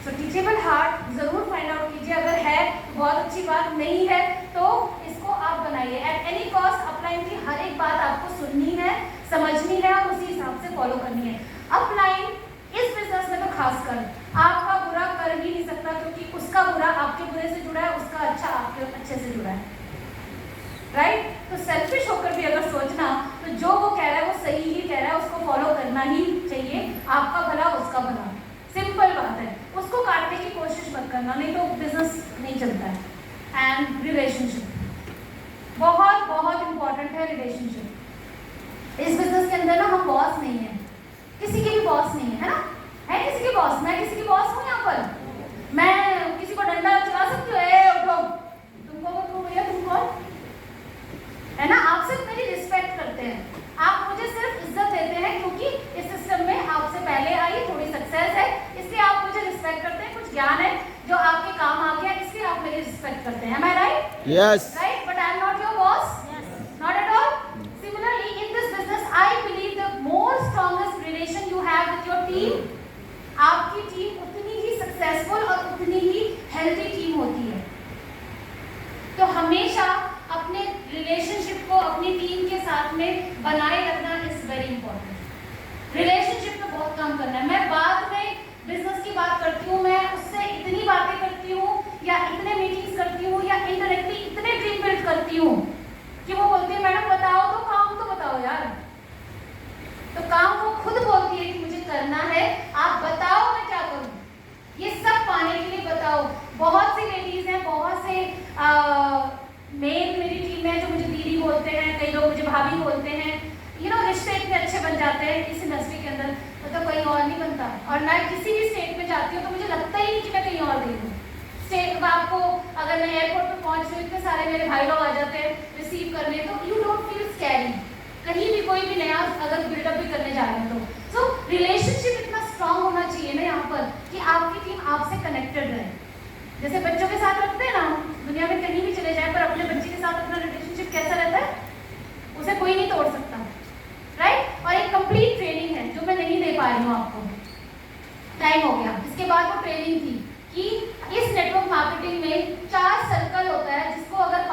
सो टीचेबल हार्ट जरूर फाइंड आउट कीजिए। अगर है तो बहुत अच्छी बात, नहीं है तो इसको आप बनाइए। एट एनी कॉस्ट अपलाइन की हर एक बात आपको सुननी है, समझनी है और उसी हिसाब से फॉलो करनी है। अपलाइन इस बिजनेस में तो खासकर आपका बुरा कर ही नहीं सकता, क्योंकि उसका बुरा आपके बुरे से जुड़ा है, उसका अच्छा आपके अच्छे से जुड़ा है, राइट। तो सेल्फिश होकर भी अगर सोचना तो जो वो कह रहा है वो सही ही कह रहा है, उसको फॉलो करना ही चाहिए। आपका भला उसका भला, सिंपल बात है। उसको काटने की कोशिश मत करना, नहीं तो बिजनेस नहीं चलता है। एंड रिलेशनशिप बहुत बहुत इंपॉर्टेंट है। रिलेशनशिप इस बिजनेस के अंदर ना हम बॉस नहीं है, किसी के भी बॉस नहीं है ना। है किसी के बॉस? मैं किसी की बॉस हूँ यहाँ पर? मैं किसी को डंडा चला सकती हूँ, ए उठो, तुम भैया तुम कौन, है ना। आप सिर्फ मेरी रिस्पेक्ट करते हैं, आप मुझे सिर्फ इज्जत देते हैं क्योंकि इस सिस्टम में आपसे पहले आई, थोड़ी सक्सेस है, इसलिए आप मुझे रिस्पेक्ट करते हैं। कुछ ज्ञान है जो आपके काम आ गया, इसलिए आप मेरी रिस्पेक्ट करते हैं। Am I right? Yes. Right, but I am not your boss. Yes. Not at all. Similarly, in this business, I believe the more strongest relation you have with your team, आपकी team उतनी ही successful और उतनी ही healthy team होती है। तो हमेशा अपने relationship को अपनी टीम के साथ में बनाए रखना इज वेरी इंपॉर्टेंट। रिलेशनशिप पे बहुत काम करना है। मैं बाद में बिजनेस की बात करती हूँ, मैं उससे इतनी बातें करती हूँ या इतने मीटिंग्स करती हूँ या इनडायरेक्टली इतने टीम बिल्ड करती हूँ कि वो बोलती है मैडम बताओ तो काम तो बताओ यार। तो काम वो खुद बोलती है कि मुझे करना है, आप बताओ मैं क्या करूँ। ये सब पाने के लिए बताओ। बहुत सी लेडीज हैं, बहुत से मेल मेरी टीम में जो मुझे दीदी बोलते हैं, कई लोग मुझे भाभी बोलते हैं। रिश्ते इतने अच्छे बन जाते हैं इस इंडस्ट्री के अंदर, मतलब कहीं और नहीं बनता। और मैं किसी भी स्टेट में जाती हूँ तो मुझे लगता ही नहीं कि मैं कहीं और गई हूँ। स्टेट में आपको अगर मैं एयरपोर्ट पे पहुँच रही हूँ, इतने सारे मेरे भाई लोग आ जाते हैं रिसीव करने, तो यू डोंट फील स्कैरी। कहीं भी कोई भी नया अगर बिल्डअप भी करने जा रहे हैं तो सो रिलेशनशिप इतना स्ट्रांग होना चाहिए ना यहाँ पर कि आपकी टीम आपसे कनेक्टेड रहे। जैसे बच्चों के साथ रखते हैं ना, दुनिया में कहीं भी चले जाए पर अपने बच्चे के कैसा रहता है, उसे कोई नहीं तोड़ सकता, राइट। और एक कंप्लीट ट्रेनिंग है जो मैं नहीं दे पा रही हूँ आपको, टाइम हो गया। इसके बाद वो ट्रेनिंग थी कि इस नेटवर्क मार्केटिंग में 4 सर्कल होता है जिसको अगर